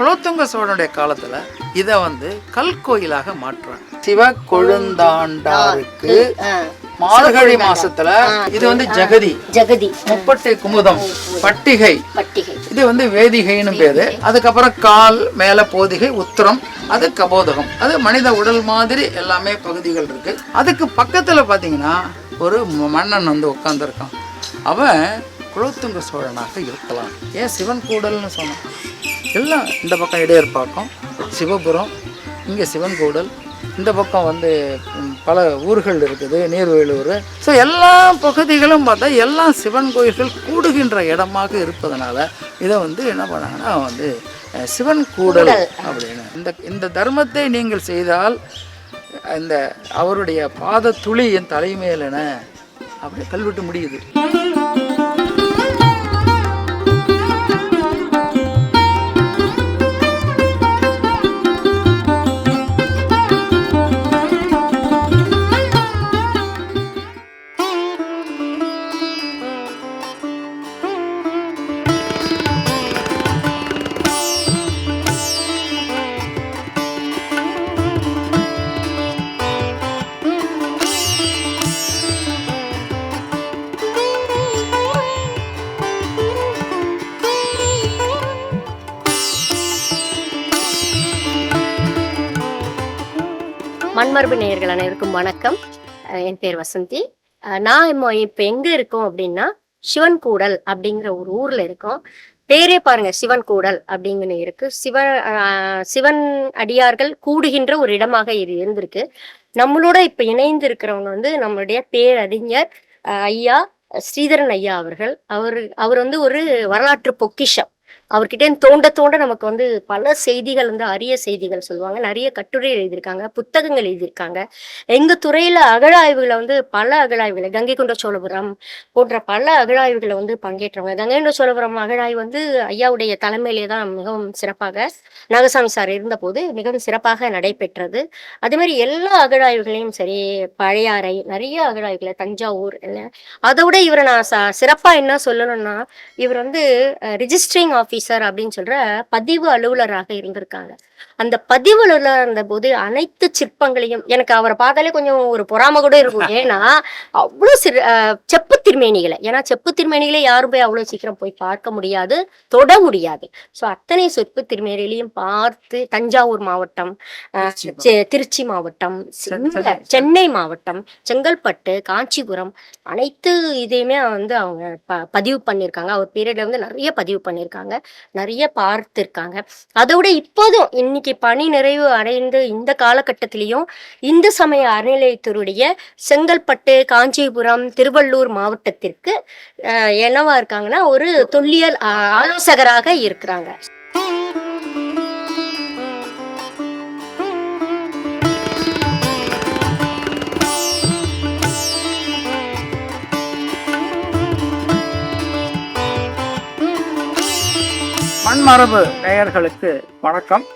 குலோத்துங்க சோழனுடைய காலத்துல இதை கல் கோயிலாக மாற்றுறாங்க. சிவ கொழுந்தாண்டாருக்கு மார்கழி மாசத்துல இது ஜெகதி ஜெகதி, முப்பட்டை குமுதம், பட்டிகை, இது வேதிகைன்னு பேரு. அதுக்கப்புறம் கால் மேல போதிகை, உத்திரம், அது கபோதகம். அது மனித உடல் மாதிரி எல்லாமே பகுதிகள் இருக்கு. அதுக்கு பக்கத்துல பாத்தீங்கன்னா ஒரு மன்னன் உட்கார்ந்துருக்கான். அவன் குலோத்துங்க சோழனாக இருக்கலாம். ஏன் சிவன் கூடல்னு சொன்னான்? எல்லாம் இந்த பக்கம் இடையர்பாக்கம், சிவபுரம், இங்கே சிவன் கூடல், இந்த பக்கம் பல ஊர்கள் இருக்குது, நீர்வேலூர். ஸோ எல்லா பகுதிகளும் பார்த்தா எல்லாம் சிவன் கோயில்கள் கூடுகின்ற இடமாக இருப்பதனால இதை என்ன பண்ணாங்கன்னா சிவன் கூடல் அப்படின்னு. இந்த தர்மத்தை நீங்கள் செய்தால் இந்த அவருடைய பாத துளி என் தலைமையிலன அப்படி கல்விட்டு முடியுது. மண்மரபு நேயர்கள் அனைவருக்கும் வணக்கம். என் பேர் வசந்தி. நான் இப்போ எங்கே இருக்கோம் அப்படின்னா சிவன் கூடல் அப்படிங்கிற ஒரு ஊரில் இருக்கோம். பேரே பாருங்க, சிவன் கூடல் அப்படிங்கன்னு இருக்கு. சிவன் அடியார்கள் கூடுகின்ற ஒரு இடமாக இது இருந்திருக்கு. நம்மளோட இப்போ இணைந்து இருக்கிறவங்க நம்மளுடைய பேரறிஞர் ஐயா ஸ்ரீதரன் ஐயா அவர்கள். அவர் ஒரு வரலாற்று பொக்கிஷம். அவர்கிட்ட தோண்ட தோண்ட நமக்கு பல செய்திகள் அரிய செய்திகள் சொல்லுவாங்க. நிறைய கட்டுரை எழுதியிருக்காங்க, புத்தகங்கள் எழுதியிருக்காங்க. எங்க துறையில அகழாய்வுகளை பல அகழாய்வுகளை கங்கை கொண்ட சோழபுரம் போன்ற பல அகழாய்வுகளை பங்கேற்றவங்க. கங்கை கொண்ட சோழபுரம் அகழாய்வு ஐயாவுடைய தலைமையிலே தான் மிகவும் சிறப்பாக, நாகசாமி சார் இருந்தபோது மிகவும் சிறப்பாக நடைபெற்றது. அதே மாதிரி எல்லா அகழாய்வுகளையும் சரி, பழையாறை, நிறைய அகழாய்வுகளை, தஞ்சாவூர், அதை விட இவரை நான் சிறப்பா என்ன சொல்லணும்னா, இவர் ரிஜிஸ்ட்ரிங் ஆஃபீஸர் அப்படின்னு சொல்ற பதிவு அலுவலராக இருந்திருக்காங்க. அந்த பதிவு அலுவலர் இருந்த போது அனைத்து சிற்பங்களையும் எனக்கு அவரை பார்த்தாலே கொஞ்சம் ஒரு பொறாம கூட இருக்கும். ஏன்னா அவ்வளவு செப்பு திருமேனிகளை, ஏன்னா செப்பு திருமேனிகளை யாரும் போய் அவ்வளவு சீக்கிரம் போய் பார்க்க முடியாது, தொட முடியாது. ஸோ அத்தனை செப்பு திருமேனிகளையும் பார்த்து தஞ்சாவூர் மாவட்டம், திருச்சி மாவட்டம், சென்னை மாவட்டம், செங்கல்பட்டு, காஞ்சிபுரம், அனைத்து இதையுமே அவங்க பதிவு பண்ணியிருக்காங்க. அவர் பீரியட்ல நிறைய பதிவு பண்ணியிருக்காங்க, நிறைய பார்த்திருக்காங்க. அதோட இப்போதும் இன்னைக்கு பணி நிறைவு அடைந்து இந்த காலகட்டத்திலையும் இந்து சமய அறநிலையத்துறையுடைய செங்கல்பட்டு, காஞ்சிபுரம், திருவள்ளூர் மாவட்டத்திற்கு என்னவா இருக்காங்கன்னா ஒரு தொல்லியல் ஆலோசகராக இருக்கிறாங்க. மண்மரபு நேயர்களுக்கு வணக்கம்.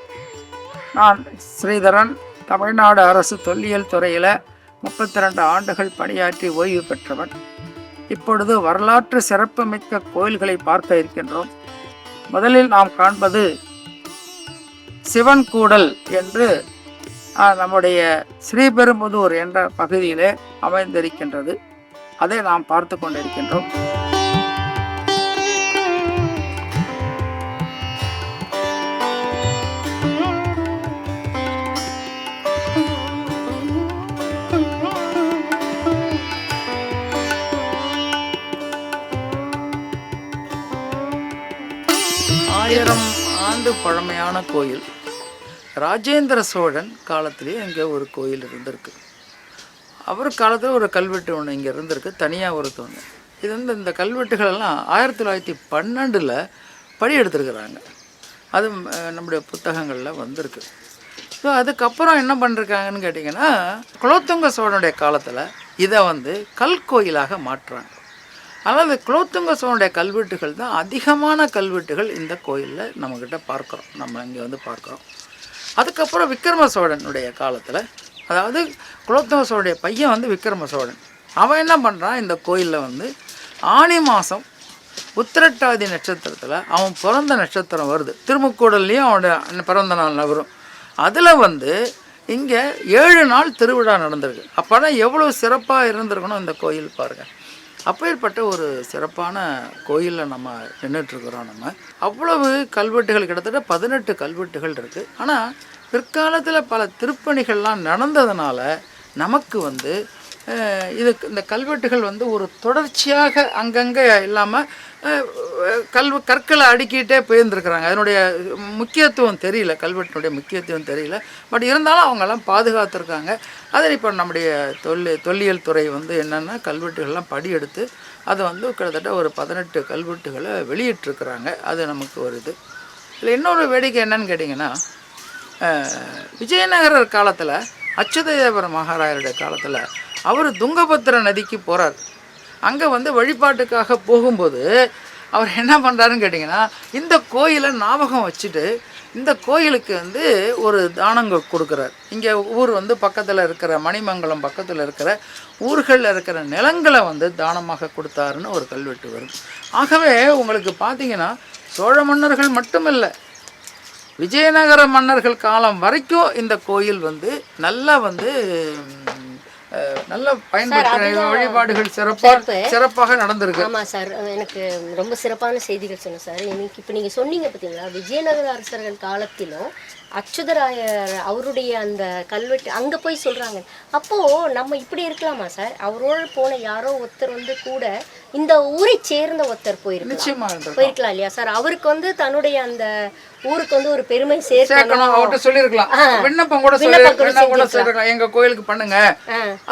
நான் ஸ்ரீதரன். தமிழ்நாடு அரசு தொல்லியல் துறையில் 32 ஆண்டுகள் பணியாற்றி ஓய்வு பெற்றவன். இப்பொழுது வரலாற்று சிறப்புமிக்க கோயில்களை பார்க்க இருக்கின்றோம். முதலில் நாம் காண்பது சிவன் கூடல் என்று நம்முடைய ஸ்ரீபெரும்புதூர் என்ற பகுதியிலே அமைந்திருக்கின்றது. அதை நாம் பார்த்து கொண்டிருக்கின்றோம். ஆண்டு பழமையான கோயில். ராஜேந்திர சோழன் காலத்திலே இங்கே ஒரு கோயில் இருந்திருக்கு. அவர் காலத்தில் ஒரு கல்வெட்டு ஒன்று இங்கே இருந்திருக்கு, தனியாக ஒரு தோணு. இது இந்த கல்வெட்டுகளெல்லாம் 1912 படி எடுத்துருக்குறாங்க. அது நம்முடைய புத்தகங்களில் வந்திருக்கு. ஸோ அதுக்கப்புறம் என்ன பண்ணிருக்காங்கன்னு கேட்டிங்கன்னா, குலோத்துங்க சோழனுடைய காலத்தில் இதை கல் கோயிலாக மாற்றுறாங்க. அதாவது குலோத்துங்க சோழனுடைய கல்வெட்டுகள் தான் அதிகமான கல்வெட்டுகள் இந்த கோயிலில் நம்மக்கிட்ட பார்க்குறோம், நம்ம இங்கே பார்க்குறோம். அதுக்கப்புறம் விக்ரம சோழனுடைய காலத்தில், அதாவது குலோத்துங்க சோழனுடைய பையன் விக்ரம சோழன், அவன் என்ன பண்ணுறான், இந்த கோயிலில் ஆனி மாதம் உத்திரட்டாதி நட்சத்திரத்தில் அவன் பிறந்த நட்சத்திரம் வருது. திருமுக்கூடல்லையும் அவனோட பிறந்த நாள் வரும். அதில் வந்து இங்கே 7 நாள் திருவிழா நடந்திருக்கு. அப்போனா எவ்வளோ சிறப்பாக இருந்திருக்கணும் இந்த கோயில் பாருங்கள். அப்பேற்பட்ட ஒரு சிறப்பான கோயிலில் நம்ம நின்றுட்டுருக்குறோம். நம்ம அவ்வளவு கல்வெட்டுகள், கிட்டத்தட்ட 18 கல்வெட்டுகள் இருக்குது. ஆனால் பிற்காலத்தில் பல திருப்பணிகள்லாம் நடந்ததுனால நமக்கு வந்து இந்த கல்வெட்டுகள் வந்து ஒரு தொடர்ச்சியாக அங்கங்கே இல்லாமல் கற்களை அடுக்கிட்டே போயிருந்துருக்குறாங்க. அதனுடைய முக்கியத்துவம் தெரியல, கல்வெட்டினுடைய முக்கியத்துவம் தெரியல. பட் இருந்தாலும் அவங்கெல்லாம் பாதுகாத்துருக்காங்க. அதில் இப்போ நம்முடைய தொல்லியல் துறை வந்து என்னென்னா கல்வெட்டுகள்லாம் படி எடுத்து அதை வந்து கிட்டத்தட்ட ஒரு 18 கல்வெட்டுகளை வெளியிட்டிருக்கிறாங்க. அது நமக்கு வருது. இதில் இன்னொரு வேடிக்கை என்னன்னு கேட்டிங்கன்னா, விஜயநகர காலத்தில் அச்சுததேவர மகாராயருடைய காலத்தில் அவர் துங்கபத்திர நதிக்கு போகிறார். அங்கே வந்து வழிபாட்டுக்காக போகும்போது அவர் என்ன பண்ணுறாருன்னு கேட்டிங்கன்னா, இந்த கோயிலை ஞாபகம் வச்சுட்டு இந்த கோயிலுக்கு வந்து ஒரு தானங்கள் கொடுக்குறார். இங்கே ஊர் வந்து பக்கத்தில் இருக்கிற மணிமங்கலம் பக்கத்தில் இருக்கிற ஊர்களில் இருக்கிற நிலங்களை வந்து தானமாக கொடுத்தாருன்னு ஒரு கல்வெட்டு வருது. ஆகவே உங்களுக்கு பார்த்தீங்கன்னா சோழ மன்னர்கள் மட்டுமில்லை, விஜயநகர மன்னர்கள் காலம் வரைக்கும் இந்த கோயில் வந்து நல்லா வந்து நல்ல பயன்படுத்த வழிபாடுகள் சிறப்பாக நடந்திருக்கு. ஆமாம் சார், எனக்கு ரொம்ப சிறப்பான செய்திகள் சொன்னேன் சார். எனக்கு இப்போ நீங்கள் சொன்னீங்க பார்த்தீங்களா, விஜயநகர அரசர்கள் காலத்திலும் அச்சுதராயர் அவருடைய அந்த கல்வெட்டு அங்கே போய் சொல்கிறாங்க. அப்போது நம்ம இப்படி இருக்கலாமா சார்? அவரோடு போன யாரோ ஒருத்தர் வந்து கூட இந்த ஊரை சேர்ந்த ஒருத்தர் போயிருக்கலாம் இல்லையா சார்? அவருக்கு வந்து தன்னுடைய அந்த ஊருக்கு வந்து ஒரு பெருமை சேர்க்கணும், அவர்கிட்ட சொல்லியிருக்கலாம், விண்ணப்பம் கூட சொல்லிருக்கலாம், எங்க கோயிலுக்கு பண்ணுங்க.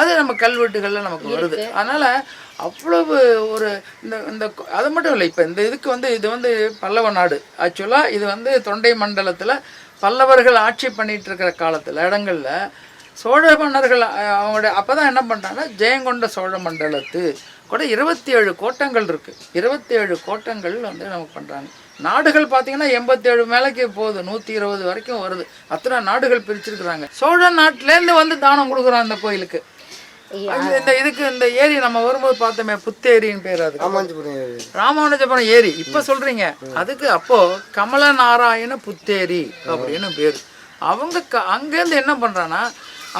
அது நம்ம கல்வெட்டுகள்ல நமக்கு வருது. அதனால அவ்வளவு ஒரு இந்த அது மட்டும் இல்லை. இப்போ இந்த இதுக்கு வந்து இது வந்து பல்லவ நாடு. ஆக்சுவலாக இது வந்து தொண்டை மண்டலத்தில் பல்லவர்கள் ஆட்சி பண்ணிட்டு இருக்கிற காலத்தில் இடங்களில் சோழ மன்னர்கள் அவங்களுடைய அப்போ தான் என்ன பண்ணுறாங்கன்னா, ஜெயங்கொண்ட சோழ மண்டலத்து கூட 27 கோட்டங்கள் இருக்குது. 27 கோட்டங்கள் வந்து நமக்கு பண்ணுறாங்க. நாடுகள் பார்த்தீங்கன்னா 87 மேலைக்கு போகுது, 120 வரைக்கும் வருது. அத்தனை நாடுகள் பிரிச்சிருக்கிறாங்க. சோழ நாட்டிலேருந்து வந்து தானம் கொடுக்குறோம் அந்த கோயிலுக்கு. இந்த இதுக்கு இந்த ஏரி நம்ம வரும்போது பார்த்தோமே, புத்தேரின்னு பேர், அது ராமானுஜபுரம் ஏரி இப்போ சொல்றீங்க. அதுக்கு அப்போ கமலநாராயண புத்தேரி அப்படின்னு பேர். அவங்க அங்கேருந்து என்ன பண்றாங்கன்னா,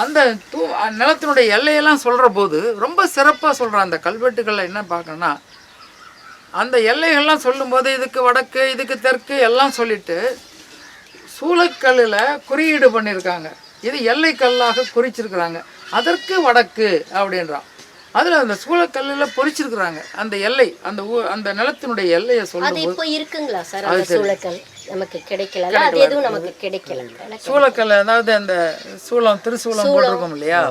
அந்த நிலத்தினுடைய எல்லையெல்லாம் சொல்ற போது ரொம்ப சிறப்பாக சொல்றான். அந்த கல்வெட்டுகளில் என்ன பார்க்கணும்னா, அந்த எல்லைகள்லாம் சொல்லும்போது இதுக்கு வடக்கு இதுக்கு தெற்கு எல்லாம் சொல்லிட்டு சூளக்கல்லில் குறியீடு பண்ணியிருக்காங்க. இது எல்லைக்கல்லாக குறிச்சிருக்கிறாங்க. அதற்கு வடக்கு அப்படின்றான். அதில் அந்த சூளக்கல்லில் பொறிச்சிருக்கிறாங்க அந்த எல்லை, அந்த நிலத்தினுடைய எல்லையை சொல்லும்போது. இப்போ இருக்குங்களா சார் அந்த சூளக்கல்? நமக்கு கிடைக்கல, அது எதுவும் நமக்கு கிடைக்கல. சூளக்கல் அதாவது அந்த சூளம் திருசூளம் போட்டிருக்கோம் இல்லையா,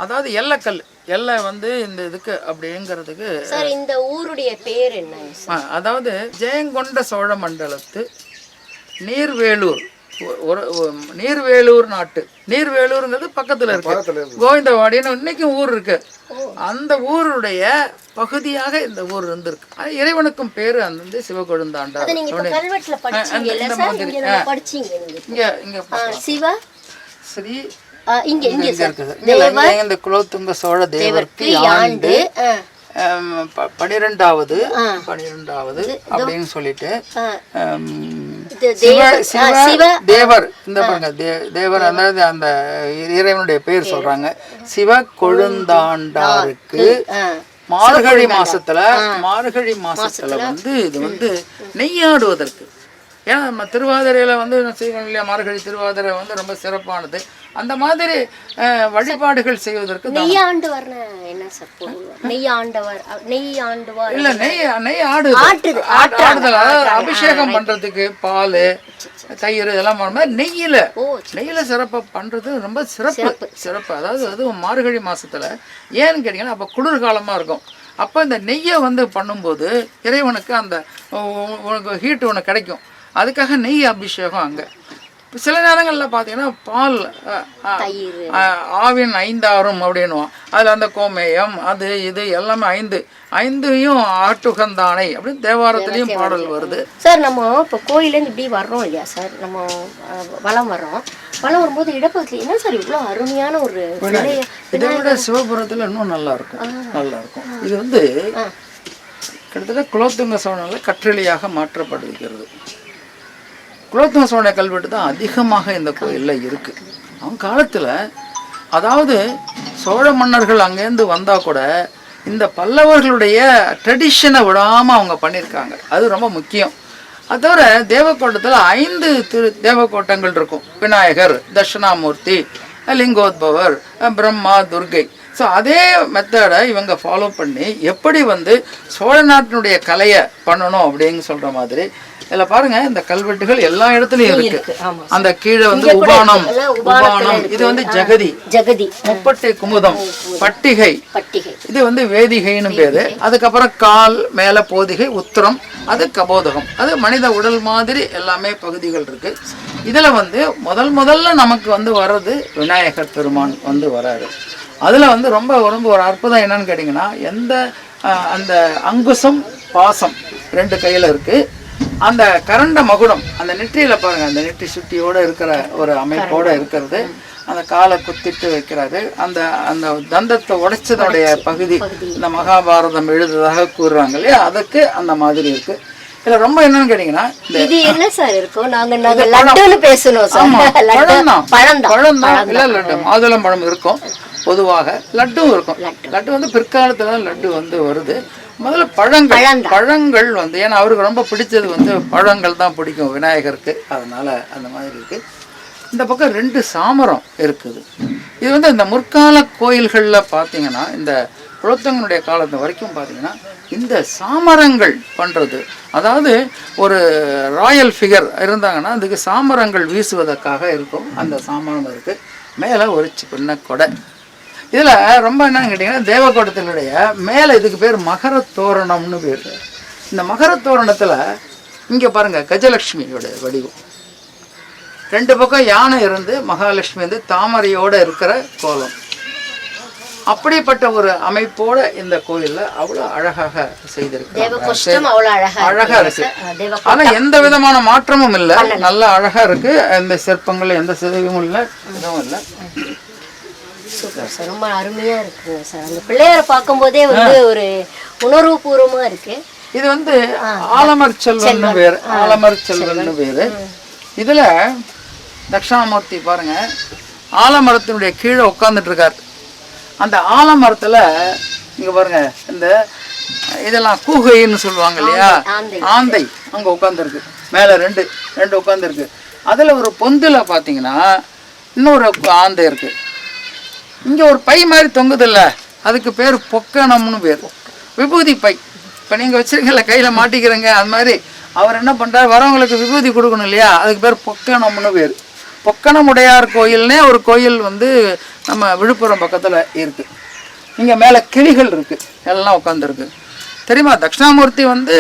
அதாவது எல்லைக்கல், எல்லை வந்து இந்த இதுக்கு அப்படிங்கிறதுக்கு. சார் இந்த ஊருடைய பேர் என்ன? அதாவது ஜெயங்கொண்ட சோழ மண்டலத்து நீர்வேலூர், நீர்வேலூர் நாட்டு. நீர்வேலூருங்கிறது பக்கத்துல இருக்கு, கோவிந்தவாடின்னு இன்னைக்கும் ஊர் இருக்கு. அந்த ஊருடைய பகுதியாக இந்த ஊர் இருந்திருக்கு. இறைவனுக்கும் பேரு அந்த சிவகொழுந்தாண்டார். ஸ்ரீ இந்த குலோத்துங்க சோழ தேவர்க்கு ஆண்டு 12வது அப்படின்னு சொல்லிட்டு தேவர், இந்த பாருங்க தேவர், அதாவது அந்த இறைவனுடைய பேர் சொல்றாங்க. சிவ கொழுந்தாண்டாருக்கு மார்கழி மாசத்துல வந்து இது வந்து நெய்யாடுவதற்கு. ஏன்னா நம்ம திருவாதிரையில் வந்து செய்வோம் இல்லையா, மார்கழி திருவாதிரை வந்து ரொம்ப சிறப்பானது. அந்த மாதிரி வழிபாடுகள் செய்வதற்கு நெய் ஆடுதல், அதாவது அபிஷேகம் பண்றதுக்கு பால் தயிர் இதெல்லாம் பண்ணும்போது நெய்யில சிறப்பாக பண்றது ரொம்ப சிறப்பு. அதாவது அதுவும் மார்கழி மாசத்துல ஏன்னு கேட்டீங்கன்னா அப்போ குளிர்காலமா இருக்கும். அப்போ இந்த நெய்யை வந்து பண்ணும்போது இறைவனுக்கு அந்த ஹீட்டு ஒன்று கிடைக்கும். அதுக்காக நெய் அபிஷேகம். அங்கே சில நேரங்களில் பார்த்தீங்கன்னா பால் ஆவின் 5 ஆறும் அப்படின்னுவான். அதில் அந்த கோமேயம் அது இது எல்லாமே 5 ஆட்டுகந்தானை அப்படின்னு தேவாரத்துலேயும் பாடல் வருது. சார் நம்ம இப்போ கோயிலேருந்து இப்படி வர்றோம் இல்லையா சார், நம்ம வலம் வரும்போது இடப்பகுதியில் என்ன சார் இவ்வளோ அருமையான ஒரு இதை விட சிவபுரத்தில் இன்னும் நல்லா இருக்கும். இது வந்து கிட்டத்தட்ட குலோத்துங்க சோழனால் கற்றளியாக மாற்றப்படுகிறது. குலோத்துங்க சோழ கல்வெட்டு தான் அதிகமாக இந்த கோயிலில் இருக்குது. அவங்க காலத்தில், அதாவது சோழ மன்னர்கள் அங்கேருந்து வந்தால் கூட இந்த பல்லவர்களுடைய ட்ரெடிஷனை விடாமல் அவங்க பண்ணியிருக்காங்க. அது ரொம்ப முக்கியம். அது தவிர தேவக்கோட்டத்தில் 5 தேவக்கோட்டங்கள் இருக்கும். விநாயகர், தட்சிணாமூர்த்தி, லிங்கோத்பவர், பிரம்மா, துர்கை. ஸோ அதே மெத்தடை இவங்க ஃபாலோ பண்ணி எப்படி வந்து சோழ நாட்டினுடைய கலையை பண்ணணும் அப்படின்னு சொல்கிற மாதிரி இதில் பாருங்க, இந்த கல்வெட்டுகள் எல்லா இடத்துலையும் இருக்கு. அந்த கீழே வந்து உபானம், இது வந்து ஜெகதி, முப்பட்டை குமுதம், பட்டிகை, இது வந்து வேதிகைன்னு பேரு. அதுக்கப்புறம் கால் மேல போதிகை, உத்திரம், அது கபோதகம், அது மனித உடல் மாதிரி எல்லாமே பகுதிகள் இருக்கு. இதுல வந்து முதல்ல நமக்கு வந்து வர்றது விநாயகர் பெருமான் வந்து வராரு. அதுல வந்து ரொம்ப ஒரு அற்புதம் என்னன்னு கேட்டீங்கன்னா, அந்த அங்குசம் பாசம் 2 கையில இருக்கு. அந்த கரண்ட மகுடம், அந்த நெற்றியில பாருங்க, அந்த நெற்றி சுட்டியோட இருக்கிற ஒரு அமைப்போட இருக்கிறது. அந்த காலை குத்திட்டு வைக்கிறாரு. அந்த தந்தத்தை உடைச்சதோடைய பகுதி இந்த மகாபாரதம் எழுதுறதாக கூறுறாங்க இல்லையா, அதுக்கு அந்த மாதிரி இருக்கு. இதுல ரொம்ப என்னன்னு கேட்டீங்கன்னா, இது என்ன சார் இருக்கும்? நாங்க லட்டுன்னு பேசணும் சார். பழம் தான், இல்ல லட்டு, மாதுளம்பழம் இருக்கும். பொதுவாக லட்டும் இருக்கும். லட்டு வந்து பிற்காலத்துல லட்டு வந்து வருது. முதல்ல பழங்கள் வந்து, ஏன்னா அவருக்கு ரொம்ப பிடிச்சது வந்து பழங்கள் தான் பிடிக்கும் விநாயகருக்கு. அதனால அந்த மாதிரி இருக்கு. இந்த பக்கம் 2 சாமரம் இருக்குது. இது வந்து இந்த முற்கால கோயில்களில் பார்த்தீங்கன்னா, இந்த குலோத்துங்கனுடைய காலத்து வரைக்கும் பார்த்தீங்கன்னா இந்த சாமரங்கள் பண்ணுறது, அதாவது ஒரு ராயல் ஃபிகர் இருந்தாங்கன்னா அதுக்கு சாமரங்கள் வீசுவதற்காக இருக்கும். அந்த சாமரம் இருக்குது. மேலே ஒரு சின்ன கொடை. இதில் ரொம்ப என்னன்னு கேட்டிங்கன்னா, தேவக்கோட்டத்தினுடைய மேலே இதுக்கு பேர் மகர தோரணம்னு பேர். இந்த மகர தோரணத்தில் இங்கே பாருங்கள், கஜலட்சுமியோட வடிவம். 2 பக்கம் யானை இருந்து மகாலட்சுமி வந்து தாமரையோடு இருக்கிற கோலம். அப்படிப்பட்ட ஒரு அமைப்போட இந்த கோயிலில் அவ்வளோ அழகாக செய்திருக்கு. அழகா இருக்கு. ஆனால் எந்த விதமான மாற்றமும் இல்லை, நல்லா அழகாக இருக்கு. எந்த சிற்பங்கள், எந்த சிதைவும் இல்லை, இதுவும் இல்லை. சூப்பர் சார், ரொம்ப அருமையா இருக்குங்க சார். அந்த பிள்ளையாரை பார்க்கும்போதே வந்து ஒரு உணர்வு பூர்வமா இருக்கு. இது வந்து ஆலமர் செல்வன்னு பேரு. ஆலமர் செல்வன்னு பேரு. இதுல தட்சிணாமூர்த்தி பாருங்க, ஆலமரத்தினுடைய கீழே உட்கார்ந்துட்டு இருக்காரு. அந்த ஆலமரத்துல இங்க பாருங்க, இந்த இதெல்லாம் கூகைன்னு சொல்லுவாங்க இல்லையா, ஆந்தை அங்க உட்காந்துருக்கு. மேல ரெண்டு உட்காந்துருக்கு. அதுல ஒரு பொந்துல பாத்தீங்கன்னா இன்னொரு ஆந்தை இருக்கு. இங்கே ஒரு பை மாதிரி தொங்குது இல்லை, அதுக்கு பேர் பொக்கணம்னு பேர். விபூதி பை. இப்போ நீங்கள் வச்சுருக்கல, கையில் மாட்டிக்கிறீங்க, அது மாதிரி அவர் என்ன பண்ணுறாரு, வரவங்களுக்கு விபூதி கொடுக்கணும் இல்லையா, அதுக்கு பேர் பொக்கணம்னு பேர். பொக்கணமுடையார் கோயில்னே ஒரு கோயில் வந்து நம்ம விழுப்புரம் பக்கத்தில் இருக்குது. இங்கே மேலே கிளிகள் இருக்குது, எல்லாம் உட்காந்துருக்கு. தெரியுமா, தட்சிணாமூர்த்தி வந்து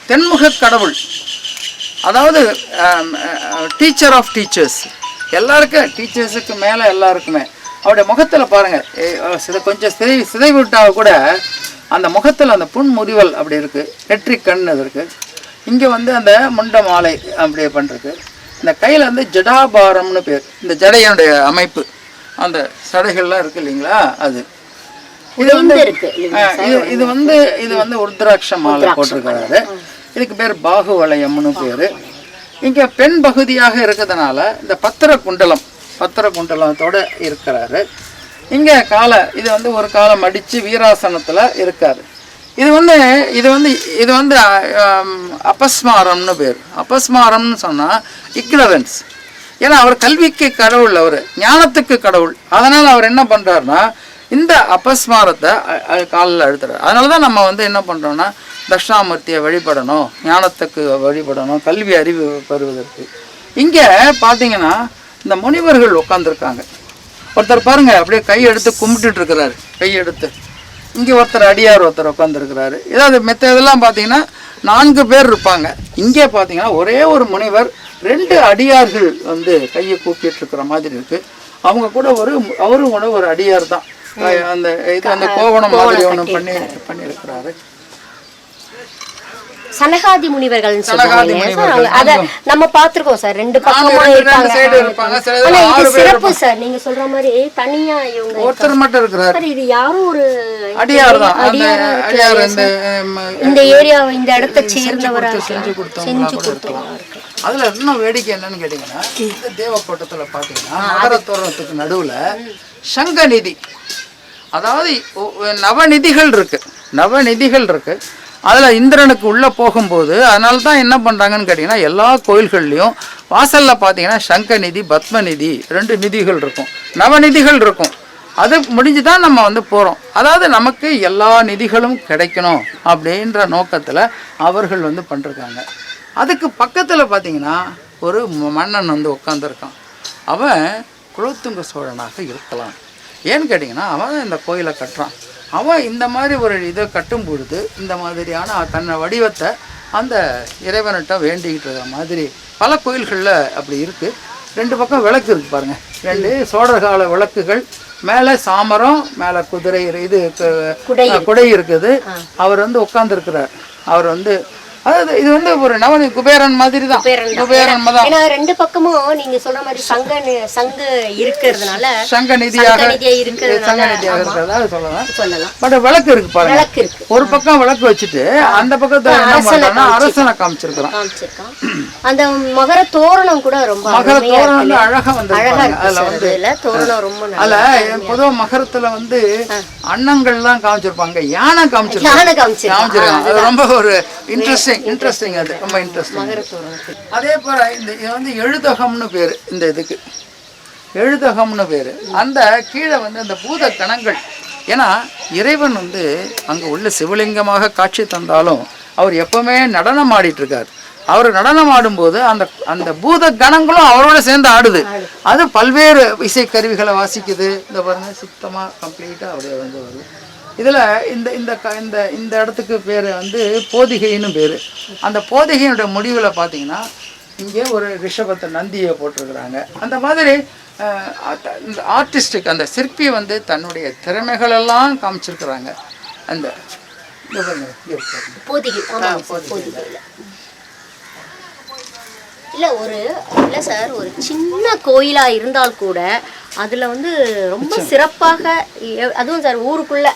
தென்முக கடவுள், அதாவது டீச்சர் ஆஃப் டீச்சர்ஸ். எல்லாருக்கும், டீச்சர்ஸுக்கு மேலே எல்லாருக்குமே. அவருடைய முகத்தில் பாருங்கள், கொஞ்சம் சிதை விட்டால் கூட அந்த முகத்தில் அந்த புன்முறிவல் அப்படி இருக்குது. நெற்றி கண் அது இருக்குது. இங்கே வந்து அந்த முண்ட மாலை அப்படியே பண்ணுறது. இந்த கையில் வந்து ஜடாபாரம்னு பேர். இந்த ஜடையனுடைய அமைப்பு, அந்த சடைகள்லாம் இருக்குது இல்லைங்களா, அது. இது வந்து இது வந்து உருத்ராட்ச மாலை போட்டிருக்கிறாரு. இதுக்கு பேர் பாகு வளையம்னு பேர். இங்கே பெண் பகுதியாக இருக்கிறதுனால இந்த பத்திர குண்டலத்தோட இருக்கிறாரு. இங்கே இது வந்து ஒரு காலம் அடித்து வீராசனத்தில் இருக்காரு. இது வந்து அபஸ்மாரம்னு பேர். அபஸ்மாரம்னு சொன்னால் இக்னரன்ஸ். ஏன்னா அவர் கல்விக்கு கடவுள், அவர் ஞானத்துக்கு கடவுள். அதனால் அவர் என்ன பண்ணுறாருன்னா இந்த அபஸ்மாரத்தை காலில் அழுத்துறாரு. அதனால தான் நம்ம வந்து என்ன பண்ணுறோன்னா தட்சிணாமூர்த்தியை வழிபடணும், ஞானத்துக்கு வழிபடணும், கல்வி அறிவு பெறுவதற்கு. இங்கே பார்த்தீங்கன்னா இந்த முனிவர்கள் உட்காந்துருக்காங்க. ஒருத்தர் பாருங்க அப்படியே கை எடுத்து கும்பிட்டுட்டு இருக்கிறாரு, கை எடுத்து. இங்கே ஒருத்தர் அடியார் ஒருத்தர் உட்காந்துருக்கிறாரு. ஏதாவது இதெல்லாம் பார்த்தீங்கன்னா 4 பேர் இருப்பாங்க. இங்கே பார்த்தீங்கன்னா ஒரே ஒரு முனிவர், 2 அடியார்கள் வந்து கையை கூப்பிட்டு இருக்கிற மாதிரி இருக்கு. அவங்க கூட அவரும் கூட ஒரு அடியார் தான். அந்த கோவணம் மாதிரி ஒன்று பண்ணியிருக்கிறாரு. சனகாதி முனிவர்கள் சனகாதி சொல்லுவாங்க முனிவர்கள். அத நம்ம பாத்துருக்கோம் சார், ரெண்டு பக்கமா ரெண்டு side இருப்பாங்க. இருப்பாங்க. சில ஆனா இதுல இது 6 பேர் சிறப்பு சார், நீங்க சொல்ற மாதிரி தனியா இவங்க ஒருத்தர் மட்டும் இருக்கிறார். சார். இது யாரும் ஒரு அடியார் தான். அந்த அடியாரா அடியார் இந்த ஏரியா இந்த இடத்தை சேர்ந்தவரா செஞ்சு கொடுத்தவங்க. அதுல இன்னும் வேடிக்கை என்னன்னு கேட்டீங்கன்னா, இந்த தேவக்கோட்டத்துல பாத்தீங்கன்னா மகர தோரணத்துக்கு நடுவுல சங்கநிதி, அதாவது நவநிதிகள் இருக்கு. அதுல இந்திரனுக்கு உள்ள போகும்போது அதனால தான் என்ன பண்றாங்கன்னு கேட்டீங்கன்னா, எல்லா கோயில்கள்லயும் வாசல்ல பாத்தீங்கன்னா சங்கநிதி, பத்மநிதி 2 நிதிகள் இருக்கும், நவநிதிகள் இருக்கும். அது முடிஞ்சு தான் நம்ம வந்து போகிறோம். அதாவது நமக்கு எல்லா நிதிகளும் கிடைக்கணும் அப்படின்ற நோக்கத்தில் அவர்கள் வந்து பண்ணிருக்காங்க. அதுக்கு பக்கத்தில் பார்த்தீங்கன்னா ஒரு மன்னன் வந்து உட்காந்துருக்கான். அவன் குலோத்துங்க சோழனாக இருக்கலாம். ஏன்னு கேட்டிங்கன்னா, அவன் இந்த கோயிலை கட்டுறான். அவன் இந்த மாதிரி ஒரு இதை கட்டும் பொழுது இந்த மாதிரியான தன்னை வடிவத்தை அந்த இறைவன்கிட்ட வேண்டிக்கிட்டு இருக்கிற மாதிரி பல கோயில்களில் அப்படி இருக்குது. 2 பக்கம் விளக்கு இருக்குது பாருங்கள், 2 சோழர் கால விளக்குகள். மேலே சாமரம், மேலே குதிரை, இது குடை இருக்குது. அவர் வந்து உட்காந்துருக்கிறார். அவர் வந்து அதாவது இது வந்து ஒரு நவனி குபேரன் மாதிரி தான். குபேரன் தான். ஏன்னா 2 பக்கமும் நீங்க சொல்ற மாதிரி சங்கு இருக்கிறதுனால, சங்க நிதியாக இருக்கிறதா சொல்லலாம். பட் விளக்கு இருக்கு பாருங்க. ஒரு பக்கம் விளக்கு வச்சுட்டு அந்த பக்கத்துல என்ன பண்றாங்கன்னா அரசனை காமிச்சிருக்கான். அந்த மகர தோரணம் கூட ரொம்ப மகர தோரணம் வந்து அழகா வந்திருக்காங்க. அதுல வந்து தோரணம் ரொம்ப அதுல பொதுவா மகரத்துல வந்து அன்னங்கள்லாம் காமிச்சிருப்பாங்க, யானை காமிச்சிருக்காங்க. அது ரொம்ப ஒரு இன்ட்ரெஸ்டிங். அது ரொம்ப இன்ட்ரெஸ்டிங். அதே போல இந்த இது வந்து எழுதகம்னு பேரு. இந்த இதுக்கு எழுதகம்னு பேரு. அந்த கீழே வந்து அந்த பூத கணங்கள், ஏன்னா இறைவன் வந்து அங்க உள்ள சிவலிங்கமாக காட்சி தந்தாலும் அவர் எப்பவுமே நடனம் ஆடிட்டு இருக்காரு. அவர் நடனம் ஆடும்போது அந்த அந்த பூத கணங்களும் அவரோட சேர்ந்து ஆடுது. அது பல்வேறு இசைக்கருவிகளை வாசிக்குது. இந்த பாருங்க, சுத்தமா கம்ப்ளீட்டா அப்படியே வந்து வருது. இதில் இந்த இந்த இந்த இந்த இடத்துக்கு பேர் வந்து போதிகைன்னு பேர். அந்த போதிகையினுடைய முடிவில் பார்த்தீங்கன்னா இங்கே ஒரு ரிஷபத்தை நந்தியை போட்டிருக்கிறாங்க. அந்த மாதிரி இந்த ஆர்டிஸ்டிக் அந்த சிற்பி வந்து தன்னுடைய திறமைகளெல்லாம் காமிச்சிருக்கிறாங்க. அந்த இல்லை சார், ஒரு சின்ன கோயிலாக இருந்தால் கூட அதில் வந்து ரொம்ப சிறப்பாக, அதுவும் சார் ஊருக்குள்ள.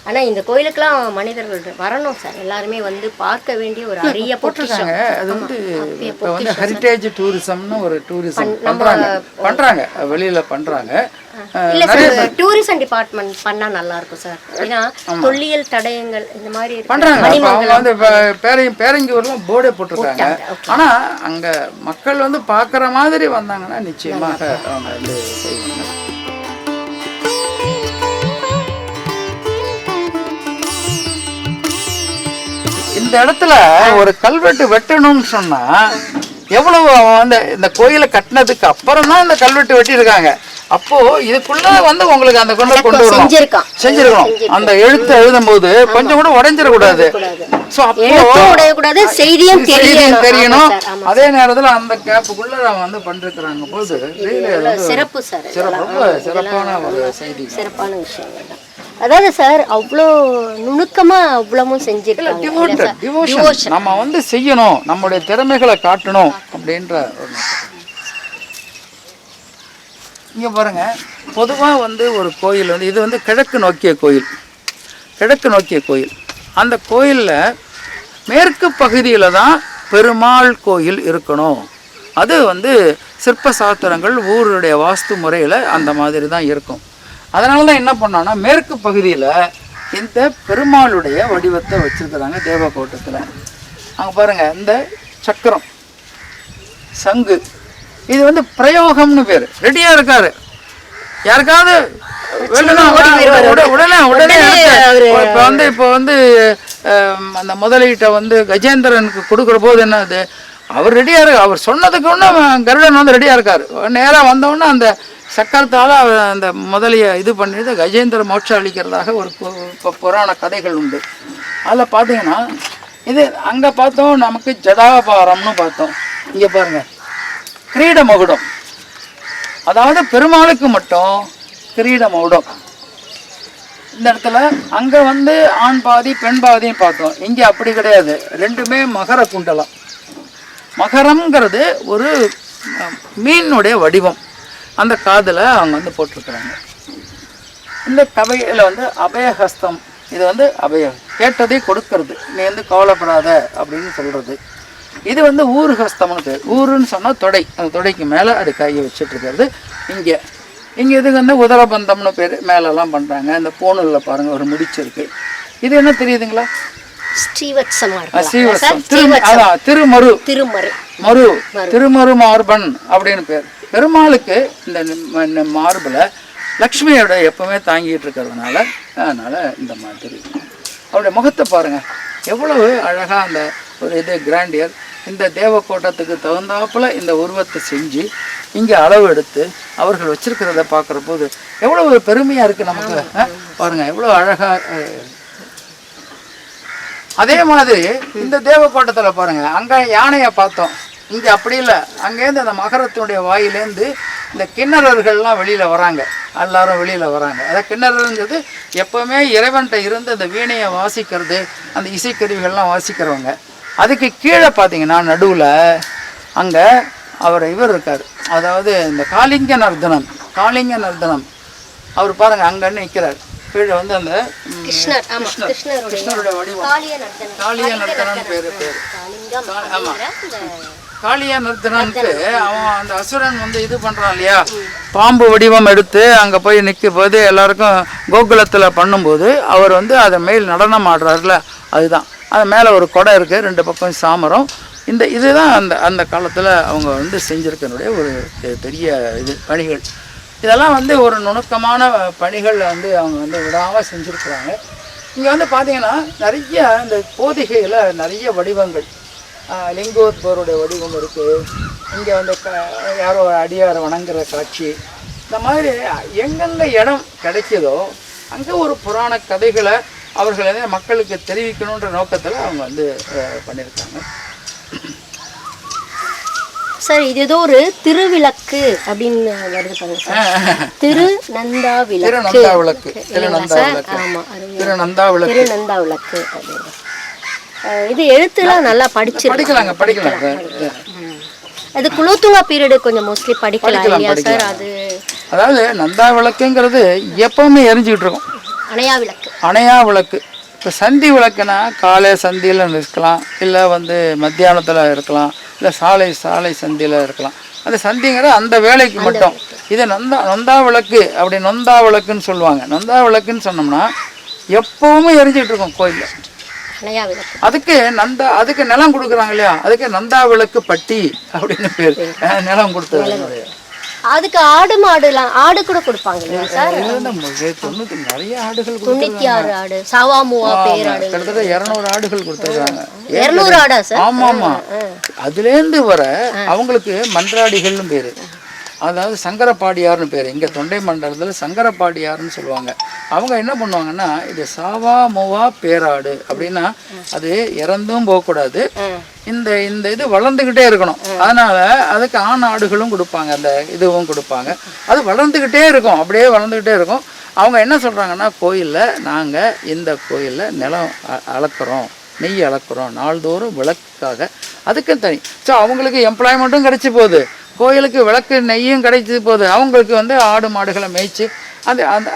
ஆனால் இந்த கோயிலுக்கெல்லாம் மனிதர்கள் வரணும் சார், எல்லாருமே வந்து பார்க்க வேண்டிய ஒரு அரிய போட்டிருக்காங்க. அது வந்து இப்போ வந்து ஹெரிட்டேஜ் டூரிசம்னு ஒரு டூரிசம் பண்ணுறாங்க வெளியில் பண்ணுறாங்க. இல்லை சார், டூரிசம் டிபார்ட்மெண்ட் பண்ணால் நல்லா இருக்கும் சார். ஏன்னா தொல்லியல் தடயங்கள் இந்த மாதிரி பண்ணுறாங்க. அவங்க வந்து பேரங்கியூர்லாம் போர்டே போட்டிருக்காங்க. ஆனால் அங்கே மக்கள் வந்து பார்க்குற மாதிரி வந்தாங்கன்னா நிச்சயமாக அவங்க வந்து செய்வாங்க. இந்த இடத்துல ஒரு கல்வெட்டு வெட்டணும்னு சொன்னா எவ்வளவு வந்து இந்த கோயிலை கட்டினதுக்கு அப்புறம் தான் இந்த கல்வெட்டு வெட்டியிருக்காங்க. அப்போ இதுக்குள்ள வந்து உங்களுக்கு அந்த கொண்டு வரணும், செஞ்சிருக்கணும். அந்த எழுத்து எழுதும் போது கொஞ்சம் கூட உடைஞ்சிடக்கூடாது. செய்தியும் தெரியணும். அதே நேரத்துல அந்த கேப்புக்குள்ள அவங்க வந்து பண்ணிருக்கிறாங்க போது சிறப்பு சார், ரொம்ப சிறப்பான ஒரு செய்தி, சிறப்பான விஷயம். அதாவது சார் அவ்வளோ நுணுக்கமா அவ்வளவும் செஞ்சிருக்காங்க. நம்ம வந்து செய்யணும், நம்மளுடைய திறமைகளை காட்டணும் அப்படின்ற ஒரு. இங்க பாருங்க, பொதுவா வந்து ஒரு கோயில் வந்து இது வந்து கிழக்கு நோக்கிய கோயில். அந்த கோயில்ல மேற்கு பகுதியில தான் பெருமாள் கோயில் இருக்கணும். அது வந்து சிற்ப சாஸ்திரங்கள் ஊருடைய வாஸ்து முறையில் அந்த மாதிரி தான் இருக்கும். அதனால தான் என்ன பண்ணோன்னா மேற்கு பகுதியில் இந்த பெருமாளுடைய வடிவத்தை வச்சுருக்குறாங்க தேவக்கோட்டத்தில். அங்கே பாருங்கள், இந்த சக்கரம், சங்கு, இது வந்து பிரயோகம்னு பேர். ரெடியாக இருக்காரு, யாருக்காவது உடனே இப்போ வந்து அந்த முதலீட்டை வந்து கஜேந்திரனுக்கு கொடுக்குற போது என்ன அது, அவர் ரெடியாக இருக்கு. அவர் சொன்னதுக்கு ஒன்று கருடன் வந்து ரெடியாக இருக்கார். நேராக வந்தவுடனே அந்த சக்கரத்தால் அவர் அந்த முதலியை இது பண்ணிட்டு கஜேந்திர மோட்சம் அளிக்கிறதாக ஒரு புராண கதைகள் உண்டு. அதில் பார்த்தீங்கன்னா இது அங்கே பார்த்தோம், நமக்கு ஜடாபாரம்னு பார்த்தோம். இங்கே பாருங்கள், கிரீட மகுடம், அதாவது பெருமாளுக்கு மட்டும் கிரீட மகுடம். இந்த இடத்துல அங்கே வந்து ஆண் பாதி பெண் பாதின்னு பார்த்தோம். இங்கே அப்படி கிடையாது, ரெண்டுமே மகர குண்டலம். மகரம்ங்கிறது ஒரு மீனுடைய வடிவம். அந்த காதில் அவங்க வந்து போட்டிருக்கிறாங்க. இந்த கவையில் வந்து அபயஹஸ்தம், இது வந்து அபயம், கேட்டதை கொடுக்கறது, நீ வந்து கவலைப்படாத அப்படின்னு சொல்கிறது. இது வந்து ஊருஹஸ்தம்னு பேர். ஊருன்னு சொன்னால் தொடை, அந்த தொடைக்கு மேலே அது கையை வச்சுட்டு இருக்கிறது. இங்கே இதுக்கு வந்து உதரபந்தம்னு பேர், மேலெல்லாம் பண்ணுறாங்க. இந்த பூணூலில் பாருங்கள் ஒரு முடிச்சிருக்கு. இது என்ன தெரியுதுங்களா? அதான் திருமரு, திருமரு மார்பன் அப்படின்னு பேர். பெருமாளுக்கு இந்த மார்பில் லக்ஷ்மியோட எப்பவுமே தாங்கிட்டு இருக்கிறதுனால இந்த மாதிரி அவருடைய முகத்தை பாருங்க, எவ்வளவு அழகா அந்த ஒரு இது கிராண்டியர். இந்த தேவக்கோட்டத்துக்கு தகுந்தாப்புல இந்த உருவத்தை செஞ்சு இங்கே அளவு எடுத்து அவர்கள் வச்சிருக்கிறத பார்க்குற போது எவ்வளோ ஒரு பெருமையாக இருக்குது நமக்கு. பாருங்க எவ்வளோ அழகாக. அதே மாதிரி இந்த தேவக்கோட்டத்தில் பாருங்க, அங்கே யானையை பார்த்தோம், இங்கே அப்படி இல்லை. அங்கேருந்து அந்த மகரத்தினுடைய வாயிலேருந்து இந்த கிண்ணறர்கள்லாம் வெளியில் வராங்க, எல்லாரும் வெளியில் வராங்க. அதாவது கிண்ணறங்கிறது எப்போவுமே இறைவன்கிட்ட இருந்து அந்த வீணையை வாசிக்கிறது, அந்த இசைக்கருவிகள்லாம் வாசிக்கிறவங்க. அதுக்கு கீழே பார்த்தீங்கன்னா நடுவில் அங்கே இவர் இருக்கார், அதாவது இந்த காளிங்க நர்தனம். அவர் பாருங்க அங்கன்னு நிற்கிறார். கீழே வந்து அந்த கிருஷ்ணருடைய வடிவம் காளிய நர்தனம் பேர். ஆமாம், காளிய நர்தனனுக்கு அவன் அந்த அசுரன் வந்து இது பண்ணுறான் இல்லையா, பாம்பு வடிவம் எடுத்து அங்கே போய் நிற்கும் போது எல்லாருக்கும் கோகுலத்தில் பண்ணும்போது அவர் வந்து அதை மேல் நடனம் ஆடுறாருல, அதுதான். அது மேலே ஒரு கொடை இருக்குது, 2 பக்கம் சாமரம். இதுதான் அந்த காலத்தில் அவங்க வந்து செஞ்சுருக்கனுடைய ஒரு பெரிய பணிகள். இதெல்லாம் வந்து ஒரு நுணுக்கமான பணிகள் வந்து அவங்க வந்து விடாமல் செஞ்சுருக்குறாங்க. இங்கே வந்து பார்த்தீங்கன்னா நிறைய இந்த போதிகையில் நிறைய வடிவங்கள், லிங்கோத்பவருடைய வடிவம் இருக்குது. இங்கே வந்து யாரோ அடியார் வணங்குற காட்சி. இந்த மாதிரி எங்கெங்கே இடம் கிடைக்கிதோ அங்கே ஒரு புராண கதைகளை அவர்கள் வந்து மக்களுக்கு தெரிவிக்கணுன்ற நோக்கத்தில் அவங்க வந்து பண்ணியிருக்காங்க. சார் இது ஏதோ ஒரு திருவிளக்கு அப்படின்னு வருது பாருங்க சார். திருநந்தா விளக்கு. இது எழுத்துலாம் நல்லா படிக்கலாங்க. அது குலோத்துங்கா பீரியடு கொஞ்சம் மோஸ்ட்லி படிக்கலாம் இல்லையா சார்? அதாவது நந்தா விளக்குங்கிறது எப்பவுமே எரிஞ்சுக்கிட்டு இருக்கும். அணையா விளக்கு. இப்போ சந்தி விளக்குனா காலை சந்தியில் இருக்கலாம், இல்லை வந்து மத்தியானத்தில் இருக்கலாம், இல்லை சாலை சந்தியில் இருக்கலாம். அந்த சந்திங்கிறது அந்த வேலைக்கு மட்டும். இது நொந்தா விளக்கு அப்படி நொந்தா விளக்குன்னு சொல்லுவாங்க. நொந்தா விளக்குன்னு சொன்னோம்னா எப்பவுமே எரிஞ்சிட்டு இருக்கும் கோயிலில். அதுக்கு நிலம் கொடுக்குறாங்க இல்லையா, அதுக்கு நந்தா விளக்கு பட்டி அப்படின்னு பேர், நிலம் கொடுத்தது. அதுக்கு ஆடு கூட கொடுப்பாங்க நிறைய ஆடுகள், 96 ஆடு, சாவாமுவா பேராடு, கிட்டத்தட்ட 200 ஆடுகள் கொடுத்துருக்காங்க. 200 ஆடா சார்? ஆமா. அதுலேருந்து வர அவங்களுக்கு மன்றாடிகள்னு பேரு, அதாவது சங்கரப்பாடியார்னு பேர். இங்கே தொண்டை மண்டலத்தில் சங்கரப்பாடியார்னு சொல்லுவாங்க. அவங்க என்ன பண்ணுவாங்கன்னா, இது சாவா மூவா பேராடு அப்படின்னா அது இறந்தும் போகக்கூடாது, இந்த இது வளர்ந்துக்கிட்டே இருக்கணும். அதனால் அதுக்கு ஆண் ஆடுகளும் கொடுப்பாங்க, அந்த இதுவும் கொடுப்பாங்க. அது வளர்ந்துக்கிட்டே இருக்கும், அப்படியே வளர்ந்துக்கிட்டே இருக்கும். அவங்க என்ன சொல்கிறாங்கன்னா, கோயிலில் நாங்கள் இந்த கோயிலில் நிலம் அளக்குறோம், நெய் அளக்குறோம், நாள்தோறும் விளக்குக்காக. அதுக்கும் தனி. ஸோ அவங்களுக்கு எம்ப்ளாய்மெண்ட்டும் கிடச்சி போகுது, கோயிலுக்கு விளக்கு நெய்யும் கிடைச்சி போகுது. அவங்களுக்கு வந்து ஆடு மாடுகளை மேய்ச்சி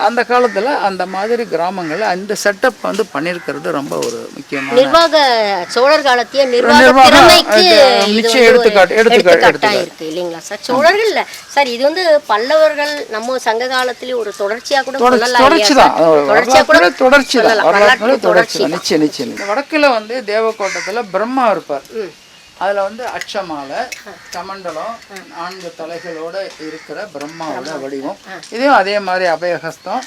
அந்த காலத்தில் அந்த மாதிரி கிராமங்களில் அந்த செட்டப் வந்து பண்ணியிருக்கிறது ரொம்ப ஒரு முக்கியமான நிர்வாக சோழர் காலத்திய எடுத்துக்காட்டா இருக்கு இல்லைங்களா சார்? சோழர்கள் இல்லை சார், இது வந்து பல்லவர்கள் நம்ம சங்க காலத்திலேயே ஒரு தொடர்ச்சியாக கூட தொடர்ச்சி. நிச்சயம். வடக்கில் வந்து தேவக்கோட்டத்தில் பிரம்மா இருப்பார். அதில் வந்து அச்சமாலை, கமண்டலம், 4 தலைகளோடு இருக்கிற பிரம்மாவோட வடிவம். இதையும் அதே மாதிரி அபயஹஸ்தம்,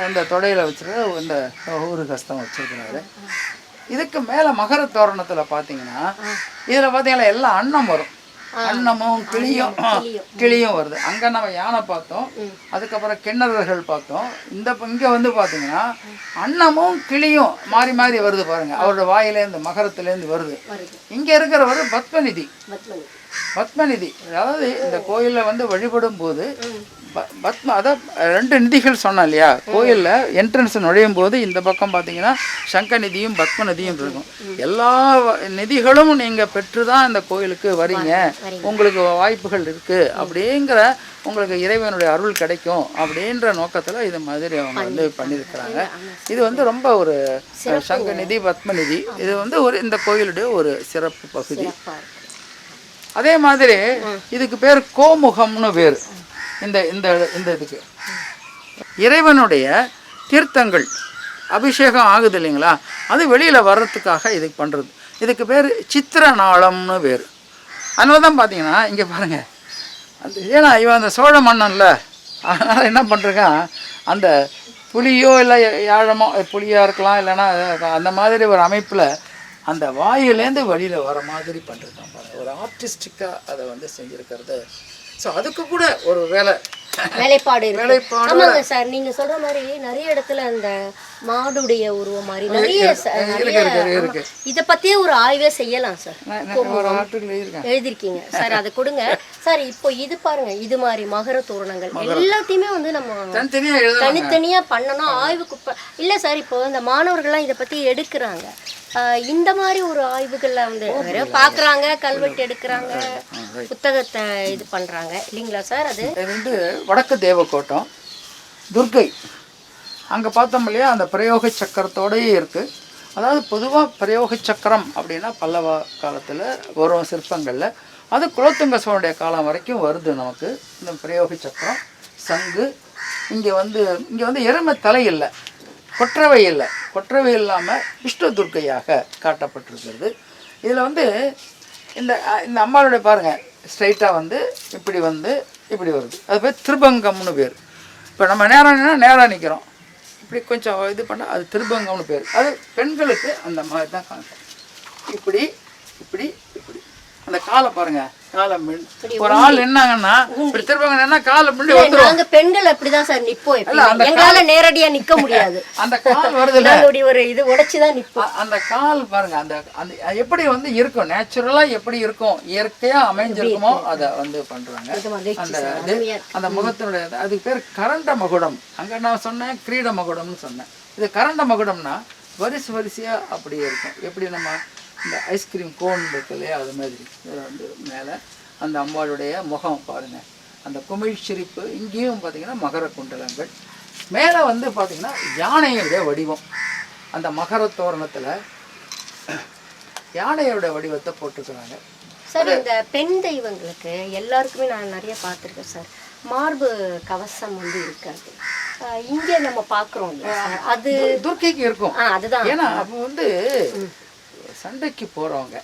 இந்த தொடையில் வச்சுருக்க இந்த ஊருஹஸ்தம் வச்சுருக்கிறாரு. இதுக்கு மேலே மகர தோரணத்தில் பார்த்தீங்கன்னா, இதில் பார்த்தீங்கன்னா எல்லாம் அன்னம் வரும். அன்னமும் கிளியும் கிளியும் வருது. அங்க நம்ம யானை பார்த்தோம், அதுக்கப்புறம் கிண்ணறர்கள் பார்த்தோம். இங்க வந்து பாத்தீங்கன்னா அன்னமும் கிளியும் மாறி மாறி வருது பாருங்க. அவரோட வாயிலேருந்து மகரத்திலேருந்து வருது. இங்க இருக்கிறவர் பத்மநிதி. பத்மநிதி அதாவது இந்த கோயிலில் வந்து வழிபடும் போது அதான் 2 நிதிகள் சொன்னேன் இல்லையா. கோயிலில் என்ட்ரன்ஸ் நுழையும் போது இந்த பக்கம் பார்த்தீங்கன்னா சங்க நிதியும் பத்ம நிதியும் இருக்கும். எல்லா நிதிகளும் நீங்கள் பெற்று தான் இந்த கோயிலுக்கு வரீங்க, உங்களுக்கு வாய்ப்புகள் இருக்குது அப்படிங்கிற, உங்களுக்கு இறைவனுடைய அருள் கிடைக்கும் அப்படின்ற நோக்கத்தில் இது மாதிரி அவங்க வந்து பண்ணியிருக்கிறாங்க. இது வந்து ரொம்ப ஒரு சங்க நிதி பத்ம நிதி இது வந்து இந்த கோயிலுடைய ஒரு சிறப்பு பகுதி. அதே மாதிரி இதுக்கு பேர் கோமுகம்னு பேர். இந்த இந்த இந்த இதுக்கு இறைவனுடைய தீர்த்தங்கள் அபிஷேகம் ஆகுது இல்லைங்களா, அது வெளியில் வர்றதுக்காக இதுக்கு பண்ணுறது. இதுக்கு பேர் சித்திரநாளம்னு பேர். அதனால தான் பார்த்தீங்கன்னா இங்கே பாருங்கள், அந்த ஏன்னா இவன் அந்த சோழ மன்னன்ல, அதனால் என்ன பண்ணுறான், அந்த புலியோ இல்லை யாழமோ, புலியாக இருக்கலாம் இல்லைன்னா அந்த மாதிரி ஒரு அமைப்பில் அந்த வாயிலேருந்து வழியில் வர மாதிரி பண்ணிருக்கான் பாருங்க. ஒரு ஆர்டிஸ்டிக்காக அதை வந்து செஞ்சுருக்கிறது. ஸோ அதுக்கு கூட ஒரு வேலைப்பாடு ஆமாங்க சார். நீங்க சொல்ற மாதிரி நிறைய இடத்துல அந்த மாடுடைய உருவம் மாதிரி நிறைய இதை பத்தியே ஒரு ஆய்வே செய்யலாம் சார். எழுதிருக்கீங்க சார், அதை கொடுங்க சார். இப்போ இது பாருங்க, இது மாதிரி மகர தோரணங்கள் எல்லாத்தையுமே வந்து நம்ம தனித்தனியா பண்ணணும் ஆய்வுக்கு இல்ல சார். இப்போ இந்த மாணவர்கள்லாம் இதை பத்தி எடுக்கிறாங்க. இந்த மாதிரி ஒரு ஆய்வுகள்ல வந்து பாக்குறாங்க, கல்வெட்டு எடுக்கிறாங்க, புத்தகத்தை இது பண்றாங்க இல்லைங்களா சார். அது வந்து வடக்கு தேவக்கோட்டம் துர்க்கை அங்கே பார்த்தோம் இல்லையா, அந்த பிரயோக சக்கரத்தோடயே இருக்குது. அதாவது பொதுவாக பிரயோக சக்கரம் அப்படின்னா பல்லவ காலத்தில் வரும் சிற்பங்களில், அது குலோத்துங்க சோழனுடைய காலம் வரைக்கும் வருது நமக்கு இந்த பிரயோக சக்கரம். சங்கு இங்கே வந்து எருமை தலை இல்லை, கொற்றவை இல்லை, கொற்றவை இல்லாமல் விஷ்ணு துர்க்கையாக காட்டப்பட்டிருக்கிறது. இதில் வந்து இந்த இந்த அம்மாளுடைய பாருங்கள், ஸ்ட்ரைட்டாக வந்து இப்படி வருது. அது பேர் திருபங்கம்னு பேர். இப்போ நம்ம நேராக நிற்கிறோம், இப்படி கொஞ்சம் இது பண்ணால் அது திருபங்கம்னு பேர். அது பெண்களுக்கு அந்த மாதிரி தான் காணும். இப்படி இப்படி இப்படி அந்த காலை பாருங்க, காலை ஒரு ஆள் என்னாங்கன்னா இப்படி திருப்பங்க என்ன காலை முன்னாடி வந்துரும். நாங்க பெண்கள் அப்படிதான் சார் நிப்போம். எங்களால நேரடியா நிக்க முடியாது. அந்த கால் வருது இல்ல, ஒரு இது உடைச்சுதான் நிப்போம். அந்த கால் பாருங்க, அந்த அந்த எப்படி வந்து இருக்கும், நேச்சுரலா எப்படி இருக்கும், இயற்கையா அமைஞ்சிருக்குமோ அதை வந்து பண்றாங்க. அந்த முகத்தினுடைய அதுக்கு பேர் கரண்ட மகுடம். அங்க நான் சொன்னேன் கிரீட மகுடம்னு சொன்னேன். இது கரண்ட மகுடம்னா வரிசையா அப்படியே இருக்கும். எப்படி நம்ம இந்த ஐஸ்கிரீம் கோன் இருக்கு இல்லையா, அது மாதிரி. இதில் வந்து மேலே அந்த அம்பாளுடைய முகம் பாருங்கள், அந்த குமிழ் சிரிப்பு. இங்கேயும் பார்த்தீங்கன்னா மகர குண்டலங்கள். மேலே வந்து பார்த்தீங்கன்னா யானையுடைய வடிவம். அந்த மகர தோரணத்தில் யானையோட வடிவத்தை போட்டுக்கிறாங்க சார். இந்த பெண் தெய்வங்களுக்கு எல்லாருக்குமே நான் நிறைய பார்த்துருக்கேன் சார், மார்பு கவசம் வந்து இருக்காது. இங்கே நம்ம பார்க்குறோம், அது துர்க்கைக்கு இருக்கும். அதுதான். ஏன்னா அப்போ வந்து சண்டைக்கு போகிறவங்க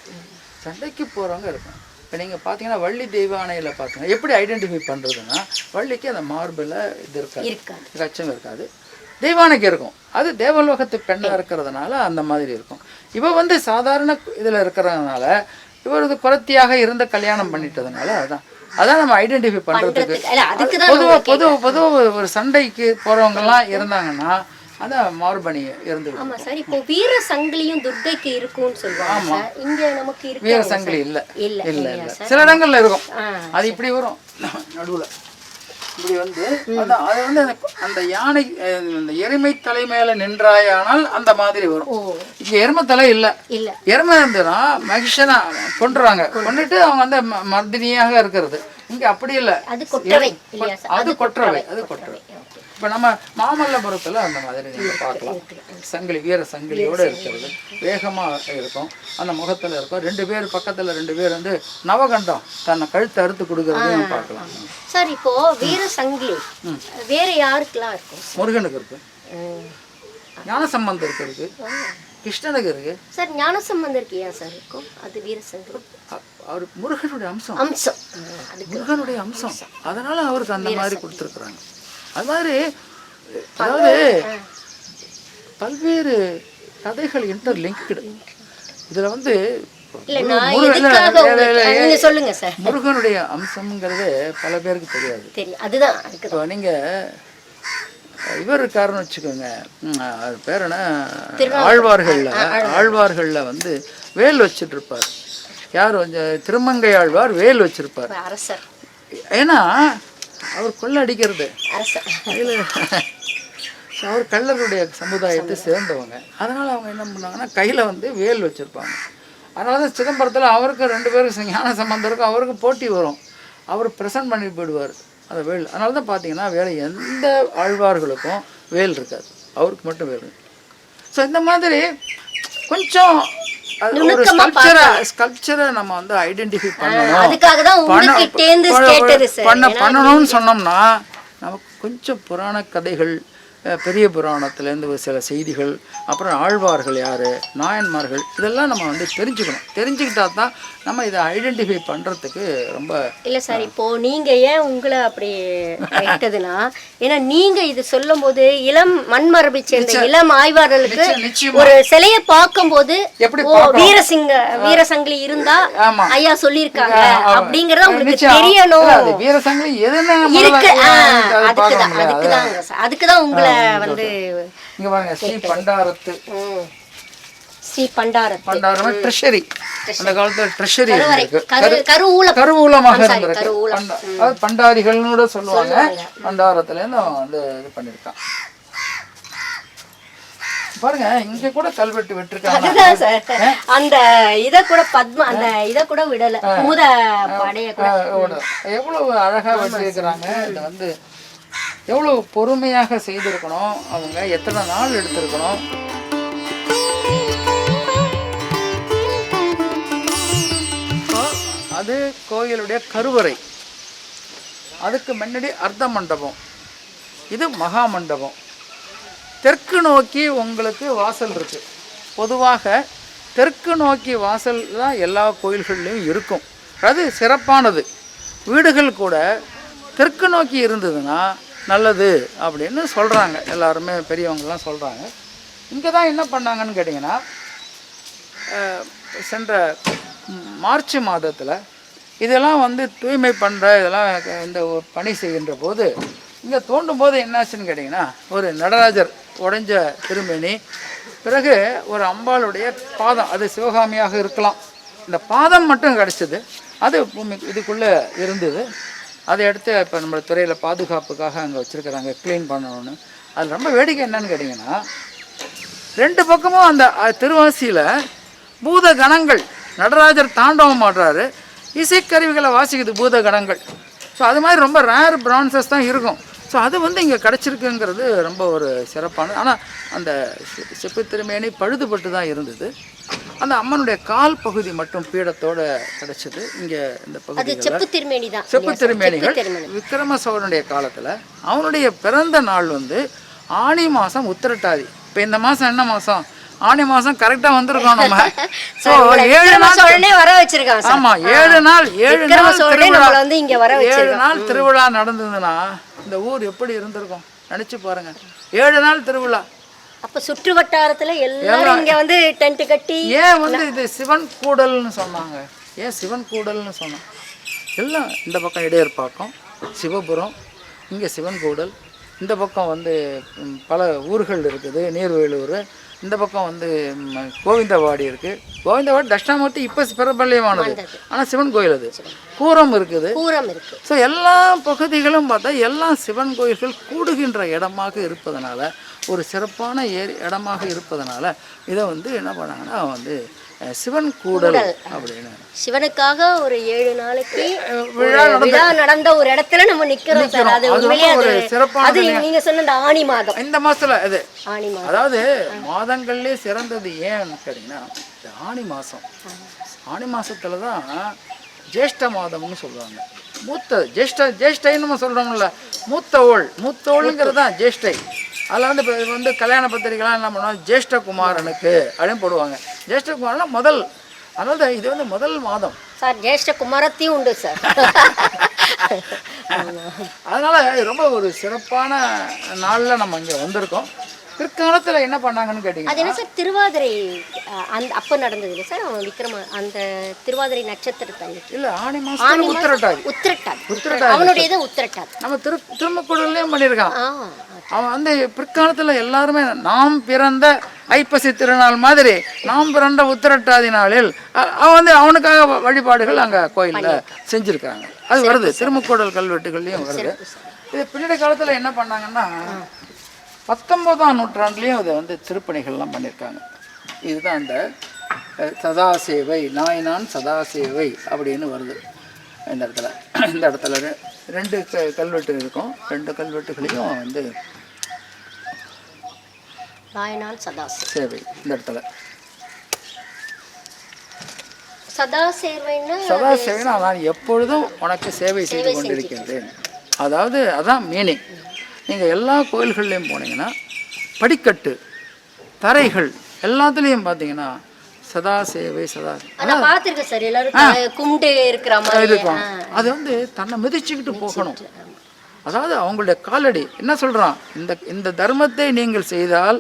இருக்கும். இப்போ நீங்கள் பார்த்தீங்கன்னா வள்ளி தெய்வானையில் பார்த்தீங்கன்னா எப்படி ஐடென்டிஃபை பண்ணுறதுன்னா, வள்ளிக்கு அந்த மார்பில் இது இருக்காது, கச்சம் இருக்காது. தெய்வானைக்கு இருக்கும். அது தேவலோகத்து பெண்ணாக இருக்கிறதுனால அந்த மாதிரி இருக்கும். இவ வந்து சாதாரண இதில் இருக்கிறதுனால, இவர் குறத்தியாக இருந்து கல்யாணம் பண்ணிட்டதுனால அதான் நம்ம ஐடென்டிஃபை பண்ணுறதுக்கு. பொதுவாக ஒரு சண்டைக்கு போகிறவங்கலாம் இருந்தாங்கன்னா அதான் மார்பணி இருந்து. ஆமா சார். இப்போ வீர சங்கிலியும் துர்க்கைக்கு இருக்கும்னு சொல்லுவாங்க. இங்க நமக்கு இருக்கு வீர சங்கிலி இல்ல. சில இடங்கள்ல இருக்கும். அது இப்படி வரும் நடுவுல இப்படி வந்து அது வந்து அந்த யானை அந்த எருமை தலை மேல நின்றாயானால் அந்த மாதிரி வரும். இங்க எருமை தலை இல்ல. எருமை இருந்துன்னா மகிஷனா கொண்டுறாங்க, கொண்டுட்டு அவங்க வந்து மர்தினியாக இருக்கிறது. இங்க அப்படி இல்ல, அது கொற்றவை. இப்போ நம்ம மாமல்லபுரத்தில் அந்த மாதிரி நீங்கள் பார்க்கலாம். சங்கிலி, வீர சங்கிலியோடு இருக்கிறது, வேகமாக இருக்கும், அந்த முகத்தில் இருக்கும். 2 பேர் பக்கத்தில் 2 பேர் வந்து நவகண்டம் தன்னை கழுத்தை அறுத்து கொடுக்கறதையும் பார்க்கலாம் சார். இப்போ வீர சங்கிலி வேற யாருக்கெல்லாம் இருக்கும்? முருகனுக்கு இருக்கு, ஞானசம்பந்தம் இருக்கு, கிருஷ்ணனுக்கு இருக்கு சார். ஞானசம்பந்தருக்கு ஏன் சார் இருக்கும்? அது வீர சங்கிலி அவர் முருகனுடைய அம்சம், முருகனுடைய அம்சம். அதனால அவருக்கு அந்த மாதிரி கொடுத்துருக்குறாங்க. அது மாதிரி அதாவது பல்வேறு கதைகள் இன்டர்லிங்க்டு. இதில் வந்து இல்ல நான் எதுக்காக நீங்க சொல்லுங்க சார். முருகனுடைய அம்சம்ங்கிறது பல பேருக்கு தெரியாது. தெரியும், அதுதான். இப்போ நீங்க இவர் இருக்காருன்னு வச்சுக்கோங்க, அது பேர் என்ன, ஆழ்வார்கள்ல வந்து வேல் வச்சுட்டு இருப்பார். யார் திருமங்கை ஆழ்வார் வேல் வச்சிருப்பார். அரசர். ஏன்னா அவர் கொள்ள அடிக்கிறது. அவர் கள்ளருடைய சமுதாயத்தை சேர்ந்தவங்க. அதனால அவங்க என்ன பண்ணாங்கன்னா கையில வந்து வேல் வச்சிருப்பாங்க. அதனால தான் சிதம்பரத்தில் அவருக்கு 2 பேருக்கு ஞான சம்பந்தம் இருக்கும், அவருக்கு போட்டி வரும். அவர் ப்ரெசன்ட் பண்ணிட்டு போயிடுவார் அந்த வேல். அதனால தான் பார்த்தீங்கன்னா வேலை எந்த ஆழ்வார்களுக்கும் வேல் இருக்காது, அவருக்கு மட்டும் வேல். ஸோ இந்த மாதிரி கொஞ்சம் ஒரு ஸ்கல்ப்சரை நம்ம வந்து ஐடென்டிஃபை பண்ணணும்னு சொன்னோம்னா நமக்கு கொஞ்சம் புராண கதைகள், பெரிய புராணத்துலேருந்து சில செய்திகள், அப்புறம் ஆழ்வார்கள் யார், நாயன்மார்கள், இதெல்லாம் நம்ம வந்து தெரிஞ்சுக்கிட்டா தான் நம்ம இதை ஐடென்டிஃபை பண்ணுறதுக்கு ரொம்ப. இல்லை சார், இப்போது நீங்கள் ஏன் உங்களை அப்படி கேட்டதுன்னா, ஏன்னா நீங்கள் இது சொல்லும் போது இளம் மண்மரபை சேர்ந்த இளம் ஆய்வாளர்களுக்கு ஒரு சிலையை பார்க்கும்போது வீரசங்கிலி இருந்தா ஐயா சொல்லியிருக்காங்க அப்படிங்கிறத உங்களுக்கு தெரியணும். வீரசங்கிலி இருக்கு, அதுக்குதான் உங்களை வந்து இங்க பாருங்க, ஸ்ரீ பண்டாரம் ட்ரெஷரி. அந்த காலத்துல ட்ரெஷரி கருவூலமாக இருந்திருக்கு. அது பண்டாரிகள்னு சொல்லுவாங்க. பண்டாரத்துல இருந்து வந்து இது பண்ணிருக்கான். பாருங்க, இங்க கூட கல்வெட்டு விட்டுருக்காங்க. அந்த இத கூட பத்ம அந்த இத கூட விடல, மூத படைய கூட எவ்வளவு அழகா வச்சிருக்கிறாங்க. இது வந்து எவ்வளவு பொறுமையாக செய்திருக்கணும், அவங்க எத்தனை நாள் எடுத்திருக்கணும். அது கோயிலுடைய கருவறை. அதுக்கு முன்னாடி அர்த்த மண்டபம், இது மகா மண்டபம். தெற்கு நோக்கி உங்களுக்கு வாசல் இருக்கு. பொதுவாக தெற்கு நோக்கி வாசல் தான் எல்லா கோயில்கள்லையும் இருக்கும். அது சிறப்பானது. வீடுகள் கூட தெற்கு நோக்கி இருந்ததுன்னா நல்லது அப்படின்னு சொல்கிறாங்க, எல்லாருமே பெரியவங்கெல்லாம் சொல்கிறாங்க. இங்கே தான் என்ன பண்ணாங்கன்னு கேட்டிங்கன்னா, சென்ற மார்ச் மாதத்தில் இதெல்லாம் வந்து தூய்மை பண்ணுற இதெல்லாம் இந்த பணி செய்கின்ற போது இங்கே தோண்டும் போது என்னாச்சுன்னு கேட்டிங்கன்னா, ஒரு நடராஜர் உடைஞ்ச திருமேனி, பிறகு ஒரு அம்பாளுடைய பாதம், அது சிவகாமியாக இருக்கலாம், இந்த பாதம் மட்டும் கிடச்சிது. அது இதுக்குள்ளே இருந்தது. அதை எடுத்து இப்போ நம்ம துறையில் பாதுகாப்புக்காக அங்கே வச்சுருக்கிறாங்க, க்ளீன் பண்ணணும்னு. அது ரொம்ப வேடிக்கை என்னன்னு கேட்டிங்கன்னா, 2 பக்கமும் அந்த திருவாசியில் பூத கணங்கள், நடராஜர் தாண்டவம் ஆடுறாரு, இசைக்கருவிகளை வாசிக்குது பூத கணங்கள். ஸோ அது மாதிரி ரொம்ப ரேர் பிரான்சஸ் தான் இருக்கும். ஸோ அது வந்து இங்கே கிடச்சிருக்குங்கிறது ரொம்ப ஒரு சிறப்பானது. ஆனால் அந்த செப்பு திருமேனி பழுதுபட்டு தான் இருந்தது. அந்த அம்மனுடைய கால் பகுதி மட்டும் பீடத்தோடு கிடச்சிது. இங்கே இந்த பகுதி செப்பு திருமேனிகள் விக்ரம சோழனுடைய காலத்தில் அவனுடைய பிறந்த நாள் வந்து ஆனி மாதம் உத்திரட்டாதி. இப்போ இந்த மாதம் என்ன மாதம்? ஆனி மாதம் கரெக்டாக வந்திருக்கோம் நம்ம. ஸோ 7 நாள் வர வச்சிருக்காங்க. ஆமாம், 7 நாள் திருவிழா நடந்ததுன்னா இந்த ஊர் எப்படி இருந்திருக்கும் நினச்சி பாருங்க. 7 நாள் திருவிழா. அப்போ சுற்று வட்டாரத்தில் எல்லாரும் இங்கே வந்து டென்ட் கட்டி. ஏன் வந்து இது சிவன் கூடல்னு சொன்னாங்க? ஏன் சிவன் கூடல்னு சொன்னாங்க? எல்லாம் இந்த பக்கம் இடையர்பாக்கம், சிவபுரம், இங்கே சிவன் கூடல், இந்த பக்கம் வந்து பல ஊர்கள் இருக்குது, நீர்வேலூர், இந்த பக்கம் வந்து கோவிந்தவாடி இருக்குது. கோவிந்தவாடி தட்சிணாமூர்த்தி இப்போ பிரபல்யமானது, ஆனால் சிவன் கோயில் அது. கூரம் இருக்குது. ஸோ எல்லா பகுதிகளும் பார்த்தா எல்லாம் சிவன் கோயில்கள் கூடுகின்ற இடமாக இருப்பதனால, ஒரு சிறப்பான இடமாக இருப்பதனால இதை வந்து என்ன பண்ணாங்கன்னா வந்து சிவன் கூடல் அப்படின்னு. சிவனுக்காக ஒரு 7 நாளைக்கு விழா நடந்த ஒரு இடத்துல நம்ம நிக்கிறோம் சார். அது உண்மையிலேயே ஒரு சிறப்பான. அது நீங்க சொன்ன இந்த ஆனி மாதம், இந்த மாசத்துல இது ஆனி மாதம், அதாவது மாதங்கள்லேயே சிறந்தது ஏன்னு கேட்டீங்கன்னா இந்த ஆனி மாசம். ஆனி மாசத்துல தான் ஜேஷ்ட மாதம்னு சொல்லுவாங்க. மூத்த ஜேஷ்டைன்னு நம்ம சொல்றோம்ல, மூத்தோளுங்கிறது தான் ஜேஷ்டை. அதில் வந்து இப்போ வந்து கல்யாண பத்திரிகைலாம் என்ன பண்ணுவாங்க, ஜேஷ்டகுமாரனுக்கு அப்படின்னு போடுவாங்க. ஜேஷ்டகுமாரனா முதல், அதனால இது வந்து முதல் மாதம் சார். ஜேஷ்டகுமாரத்தையும் உண்டு சார். அதனால் ரொம்ப ஒரு சிறப்பான நாளில் நம்ம இங்கே வந்திருக்கோம். பிற்காலத்துல என்ன பண்ணாங்கன்னு அது கேட்டீங்கன்னா, என்ன சார் திருவாதிரை அந்த அப்போ நடந்தது இல்லை சார் அவன் விக்ரம அந்த திருவாதிரை நட்சத்திரத்தை இல்ல ஆணி மாசத்துல உத்திரட்டாதி உத்திரட்டாதி அவனுடைய உத்திரட்டாதி நம்ம திருமக்குடல்லையும் பண்ணியிருக்கான். ஆ அவன் வந்து பிற்காலத்துல எல்லாருமே நாம் பிறந்த ஐப்பசி திருநாள் மாதிரி நாம் பிறந்த உத்திரட்டாதி நாளில் அவன் வந்து அவனுக்காக வழிபாடுகள் அங்க கோயில்ல செஞ்சிருக்காங்க. அது வருது திருமுக்கூடல் கல்வெட்டுகள்லயும் வருது. இது பின்னாடி காலத்துல என்ன பண்ணாங்கன்னா 19ஆம் நூற்றாண்டுலேயும் இதை வந்து திருப்பணிகள்லாம் பண்ணியிருக்காங்க. இதுதான் அந்த சதாசேவை நாயனான் சதாசேவை அப்படின்னு வருது இந்த இடத்துல. இந்த இடத்துல 2 கல்வெட்டு இருக்கும். 2 கல்வெட்டுகளையும் வந்து நாயனான் சேவை இந்த இடத்துல சதாசேவைன்னா நான் எப்பொழுதும் உனக்கு சேவை செய்து கொண்டிருக்கின்றேன். அதாவது அதான் மீனிங். நீங்கள் எல்லா கோயில்கள்லையும் போனீங்கன்னா படிக்கட்டு தரைகள் எல்லாத்துலேயும் பார்த்தீங்கன்னா சதாசேவை இருக்கும். அது வந்து தன்னை மிதிச்சுக்கிட்டு போகணும். அதாவது அவங்களுடைய காலடி என்ன சொல்கிறான், இந்த தர்மத்தை நீங்கள் செய்தால்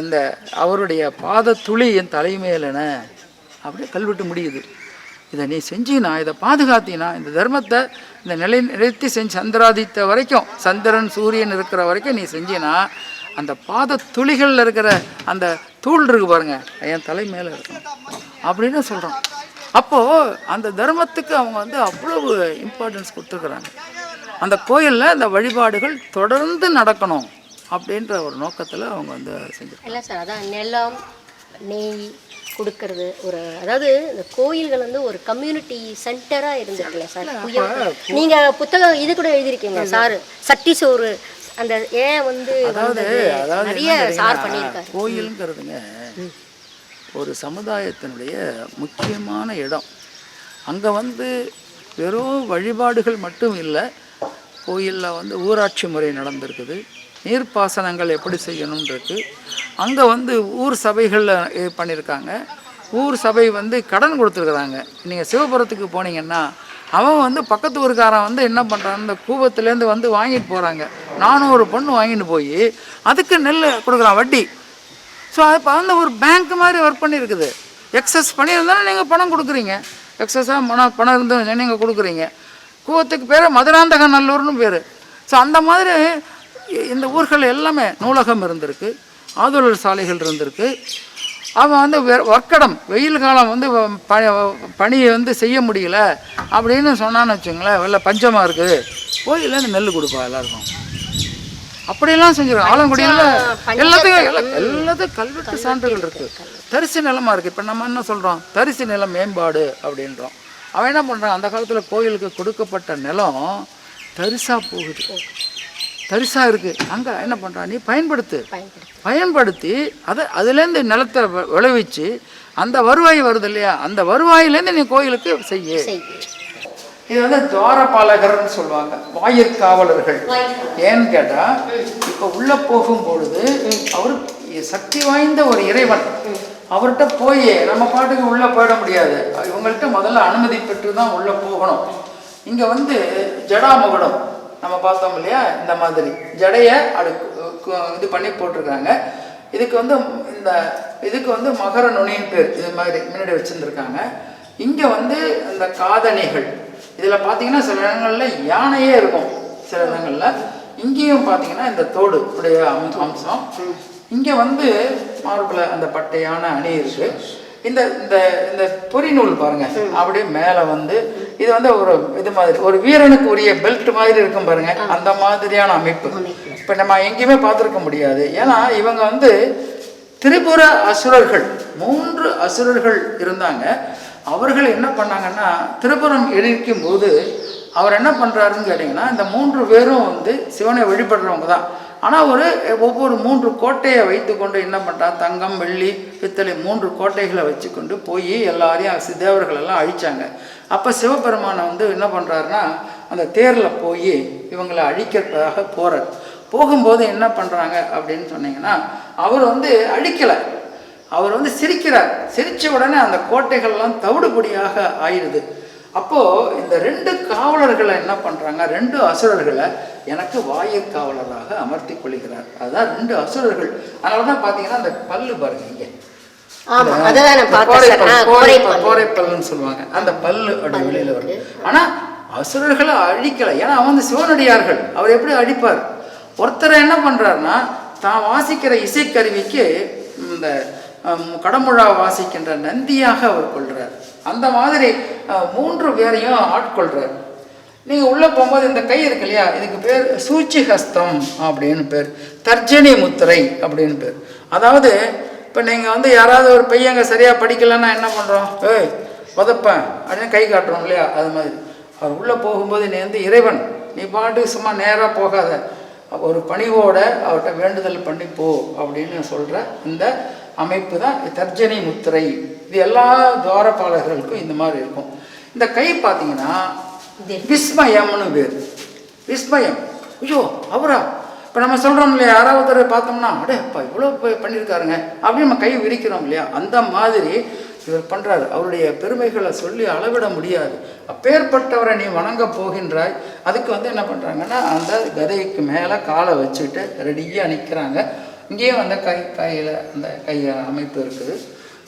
இந்த அவருடைய பாத துளி என் தலைமையிலன அப்படியே கல்வெட்டு முடியுது. இதை நீ செஞ்சினா, இதை பாதுகாத்தினா, இந்த தர்மத்தை இந்த நிலைநிறுத்தி செஞ்சு சந்திராதித்த வரைக்கும், சந்திரன் சூரியன் இருக்கிற வரைக்கும் நீ செஞ்சினா, அந்த பாத துளிகளில் இருக்கிற அந்த தூள் இருக்கு பாருங்க என் தலை மேலே இருக்கும் அப்படின்னு சொல்கிறான். அப்போது அந்த தர்மத்துக்கு அவங்க வந்து அவ்வளவு இம்பார்ட்டன்ஸ் கொடுத்துருக்குறாங்க. அந்த கோயிலில் அந்த வழிபாடுகள் தொடர்ந்து நடக்கணும் அப்படின்ற ஒரு நோக்கத்தில் அவங்க வந்து செஞ்சுருக்காங்க. இல்லை சார், அதான் நிலம் நெய் கொடுக்கறது ஒரு, அதாவது இந்த கோயில்கள் வந்து ஒரு கம்யூனிட்டி சென்டராக இருந்திருக்குல்ல சார். நீங்கள் புத்தகம் இது கூட எழுதியிருக்கீங்க சார், சட்டி சோறு அந்த ஏன் வந்து நிறைய சார் பண்ணியிருக்காரு. கோயிலுங்கிறதுங்க ஒரு சமுதாயத்தினுடைய முக்கியமான இடம். அங்கே வந்து வெறும் வழிபாடுகள் மட்டும் இல்லை, கோயிலில் வந்து ஊராட்சி முறை நடந்திருக்குது, நீர்ப்பாசனங்கள் எப்படி செய்யணுன்றது. அங்கே வந்து ஊர் சபைகளில் பண்ணியிருக்காங்க. ஊர் சபை வந்து கடன் கொடுத்துருக்குறாங்க. நீங்கள் சிவபுரத்துக்கு போனீங்கன்னா அவன் வந்து பக்கத்து ஊருக்காரன் வந்து என்ன பண்ணுறான், இந்த கூவத்துலேருந்து வந்து வாங்கிட்டு போகிறாங்க. 400 பொண்ணு வாங்கிட்டு போய் அதுக்கு நெல் கொடுக்குறான் வட்டி. ஸோ அது வந்து ஒரு பேங்க் மாதிரி ஒர்க் பண்ணியிருக்குது. எக்ஸஸ் பண்ணியிருந்தாலும் நீங்கள் பணம் கொடுக்குறீங்க, எக்ஸஸாக பணம் இருந்ததுன்னு நீங்கள் கொடுக்குறீங்க. கூவத்துக்கு பேர் மதுராந்தக நல்லூர்னு பேர். ஸோ அந்த மாதிரி இந்த ஊர்கள் எல்லாமே நூலகம் இருந்திருக்கு, ஆதொழில் சாலைகள் இருந்திருக்கு. அவன் வந்து வர்க்கடம் வெயில் காலம் வந்து பணியை வந்து செய்ய முடியல அப்படின்னு சொன்னான்னு வச்சுங்களேன், வெளில பஞ்சமாக இருக்குது, கோயிலேருந்து நெல் கொடுப்பா எல்லாருக்கும். அப்படியெல்லாம் செஞ்சுருக்காங்க. ஆலங்குடியில் எல்லாத்துக்கும் கல்வெட்டு சான்றுகள் இருக்குது. தரிசு நிலமாக இருக்குது. இப்போ நம்ம என்ன சொல்கிறோம், தரிசு நிலம் மேம்பாடு அப்படின்றோம். அவன் என்ன பண்ணுறான், அந்த காலத்தில் கோயிலுக்கு கொடுக்கப்பட்ட நிலம் தரிசாக போகுது, தரிசாக இருக்குது. அங்கே என்ன பண்ணுறான், நீ பயன்படுத்தி அதுலேருந்து நிலத்தை விளைவிச்சு அந்த வருவாய் வருது இல்லையா, அந்த வருவாயிலேருந்து நீ கோயிலுக்கு செய்ய. இது வந்து துவாரபாலகர்னு சொல்லுவாங்க, வாயிற்காவலர்கள். ஏன்னு கேட்டால் இப்போ உள்ளே போகும்பொழுது அவர் சக்தி வாய்ந்த ஒரு இறைவன். அவர்கிட்ட போய் நம்ம பாட்டுக்கு உள்ளே போயிட முடியாது, இவங்கள்ட்ட முதல்ல அனுமதி பெற்று தான் உள்ளே போகணும். இங்கே வந்து ஜடாமுகுடம் நம்ம பார்த்தோம் இல்லையா, இந்த மாதிரி ஜடையை இது பண்ணி போட்டிருக்காங்க. இதுக்கு வந்து இதுக்கு வந்து மகர நுனின்னு பேர். இது மாதிரி முன்னாடி வச்சுருந்துருக்காங்க. இங்கே வந்து இந்த காதணிகள், இதில் பார்த்தீங்கன்னா சில இடங்களில் யானையே இருக்கும், சில இடங்களில். இங்கேயும் பார்த்தீங்கன்னா இந்த தோடு உடைய அம்சம். இங்கே வந்து மார்பில் அந்த பட்டையான அணி இருக்குது. இந்த இந்த இந்த பொறிநூல் பாருங்க, அப்படியே மேலே வந்து இது வந்து ஒரு இது மாதிரி ஒரு வீரனுக்கு உரிய பெல்ட் மாதிரி இருக்கும் பாருங்க, அந்த மாதிரியான அமைப்பு. இப்போ நம்ம எங்கேயுமே பார்த்துருக்க முடியாது. ஏன்னா இவங்க வந்து திரிபுர அசுரர்கள், 3 அசுரர்கள் இருந்தாங்க. அவர்கள் என்ன பண்ணாங்கன்னா, திரிபுரம் எரிக்கும் போது அவர் என்ன பண்ணுறாருன்னு கேட்டிங்கன்னா, இந்த 3 பேரும் வந்து சிவனை வழிபடுறவங்க தான். ஆனால் ஒவ்வொரு 3 கோட்டையை வைத்து கொண்டு என்ன பண்ணுறான், தங்கம் வெள்ளி பித்தளை 3 கோட்டைகளை வச்சுக்கொண்டு போய் எல்லாரையும் தேவர்கள் எல்லாம் அழித்தாங்க. அப்போ சிவபெருமானை வந்து என்ன பண்ணுறாருன்னா, அந்த தேரில் போய் இவங்களை அழிக்கிறதுக்காக போகும்போது என்ன பண்ணுறாங்க அப்படின்னு சொன்னீங்கன்னா, அவர் வந்து அழிக்கலை, அவர் வந்து சிரிக்கிறார். சிரித்த உடனே அந்த கோட்டைகள்லாம் தவிடுபொடியாக ஆயிடுது. அப்போது இந்த 2 காவலர்களை என்ன பண்ணுறாங்க, 2 அசுரர்களை எனக்கு வாயிற் காவலராக அமர்த்தி கொள்கிறார். அதுதான் 2 அசுரர்கள். அதனால தான் பார்த்தீங்கன்னா அந்த பல்லு பாருங்க இங்கே கோரைப்பல்லுன்னு சொல்லுவாங்க. அந்த பல்லு அப்படி வெளியில் வருது. ஆனால் அசுரர்களை அழிக்கலை. ஏன்னா அவன் வந்து சிவனடியார்கள். அவர் எப்படி அழிப்பார்? ஒருத்தரை என்ன பண்ணுறாருன்னா தான் வாசிக்கிற இசைக்கருவிக்கு இந்த கடமுழா வாசிக்கின்ற நந்தியாக அவர் கொள்கிறார். அந்த மாதிரி 3 பேரையும் ஆட்கொள்கிறார். நீங்கள் உள்ளே போகும்போது இந்த கை இருக்கு இல்லையா, இதுக்கு பேர் சூச்சி ஹஸ்தம் அப்படின்னு பேர், தர்ஜனி முத்திரை அப்படின்னு பேர். அதாவது இப்போ நீங்கள் வந்து யாராவது ஒரு பையங்க சரியாக படிக்கலைன்னா என்ன பண்ணுறோம், ஏய் உதப்பேன் அப்படின்னு கை காட்டுறோம் இல்லையா, அது மாதிரி அவர் உள்ளே போகும்போது நீ வந்து இறைவன், நீ பாட்டு சும்மா நேராக போகாத, ஒரு பணிவோட அவர்கிட்ட வேண்டுதல் பண்ணி போ அப்படின்னு சொல்கிற இந்த அமைப்பு தான் தர்ஜனி முத்திரை. இது எல்லா துவாரபாலகர்களுக்கும் இந்த மாதிரி இருக்கும். இந்த கை பார்த்தீங்கன்னா விஸ்மயம்னு பேர். விஸ்மயம், ஐயோ அவரா, இப்போ நம்ம சொல்கிறோம் இல்லையா, யாராவது பார்த்தோம்னா அடே அப்பா இவ்வளோ பண்ணியிருக்காருங்க அப்படின்னு நம்ம கை விரிக்கிறோம் இல்லையா, அந்த மாதிரி இவர் பண்ணுறாரு. அவருடைய பெருமைகளை சொல்லி அளவிட முடியாது. அப்பேற்பட்டவரை நீ வணங்க போகின்றாய். அதுக்கு வந்து என்ன பண்ணுறாங்கன்னா அந்த கதைக்கு மேலே காலை வச்சுட்டு ரெடியாக நிற்கிறாங்க. இங்கேயும் அந்த கையில் அந்த கை அமைப்பு இருக்குது.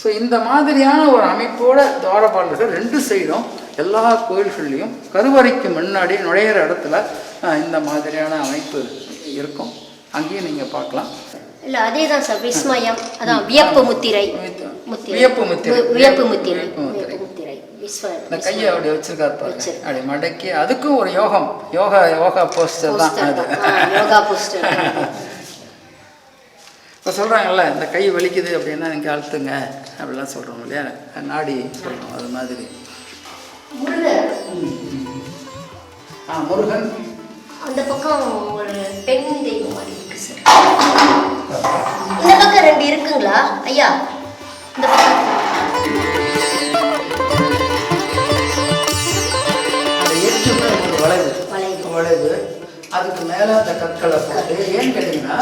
ஸோ இந்த மாதிரியான ஒரு அமைப்போட துவாரபாலர்கள் 2 சைடும் எல்லா கோயில்கள்லையும் கருவறைக்கு முன்னாடி நுழையிற இடத்துல இந்த மாதிரியான அமைப்பு இருக்கும். அங்கேயும் நீங்கள் பார்க்கலாம். இல்லை அதே தான் சார், விஸ்மயம், அதான் வியப்பு முத்திரை, வியப்பு முத்திரை, வியப்பு முத்திரை, இந்த கையை அப்படி வச்சிருக்காரு பாருங்க, அப்படி மடக்கி. அதுக்கும் ஒரு யோகம், யோகா போஸ்டர் தான் அது. யோகா போஸ்டர். இப்போ சொல்கிறாங்கல்ல இந்த கை வலிக்குது அப்படின்னா நீங்கள் அழுத்துங்க அப்படிலாம் சொல்கிறோம் இல்லையா, நாடி சொல்கிறோம். அது மாதிரி முருகன் அந்த பக்கம் ஒரு பெண் தெய்வம் மாதிரி இருக்கு சார். இந்த பக்கம் 2 இருக்குங்களா ஐயா? இந்த பக்கம் அந்த எட்டுமே ஒரு வளைவு, அதுக்கு மேலே அந்த கற்களை போட்டு, ஏன்னு கேட்டிங்கன்னா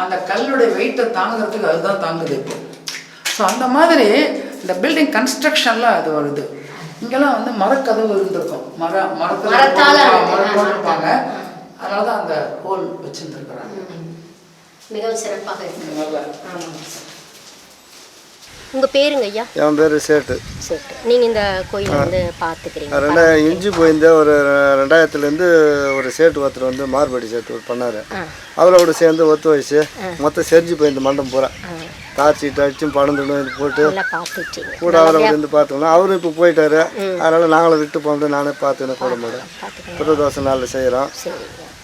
அந்த கல்லுடைய வெயிட்டை தாங்கிறதுக்கு அதுதான் தாங்குது இப்போ. ஸோ அந்த மாதிரி இந்த பில்டிங் கன்ஸ்ட்ரக்ஷனில் அது வருது. இங்கெல்லாம் வந்து மரக்கதவு இருந்திருக்கும், மரத்தில் போட்டிருப்பாங்க. அதனால தான் அந்த ஹோல் வச்சுருந்துருக்குறாங்க. மிகவும் சிறப்பாக இருக்கு. நல்லா. உங்கள் பேருங்க ஐயா? என் பேர் சேட்டு. சேட்டு. நீங்கள் இந்த கோயில் வந்து பார்த்துக்கிறீங்க? இஞ்சி போயிருந்த ஒரு 2000 ஒரு சேட்டு ஒருத்தர் வந்து மார்படி சேட்டு பண்ணார். அவரோட சேர்ந்து ஒத்து வயசு மொத்தம் செஞ்சு போயிருந்த மண்டபம் பூரா தாச்சிட்டு அடிச்சும் படம் இது போட்டு கூட அவரை வந்து பார்த்தோம்னா அவரும் இப்போ போயிட்டாரு. அதனால் நாங்களும் விட்டு போனது நானே பார்த்துன்னு போட முடியும். புரதோசை நாளில் செய்கிறோம்.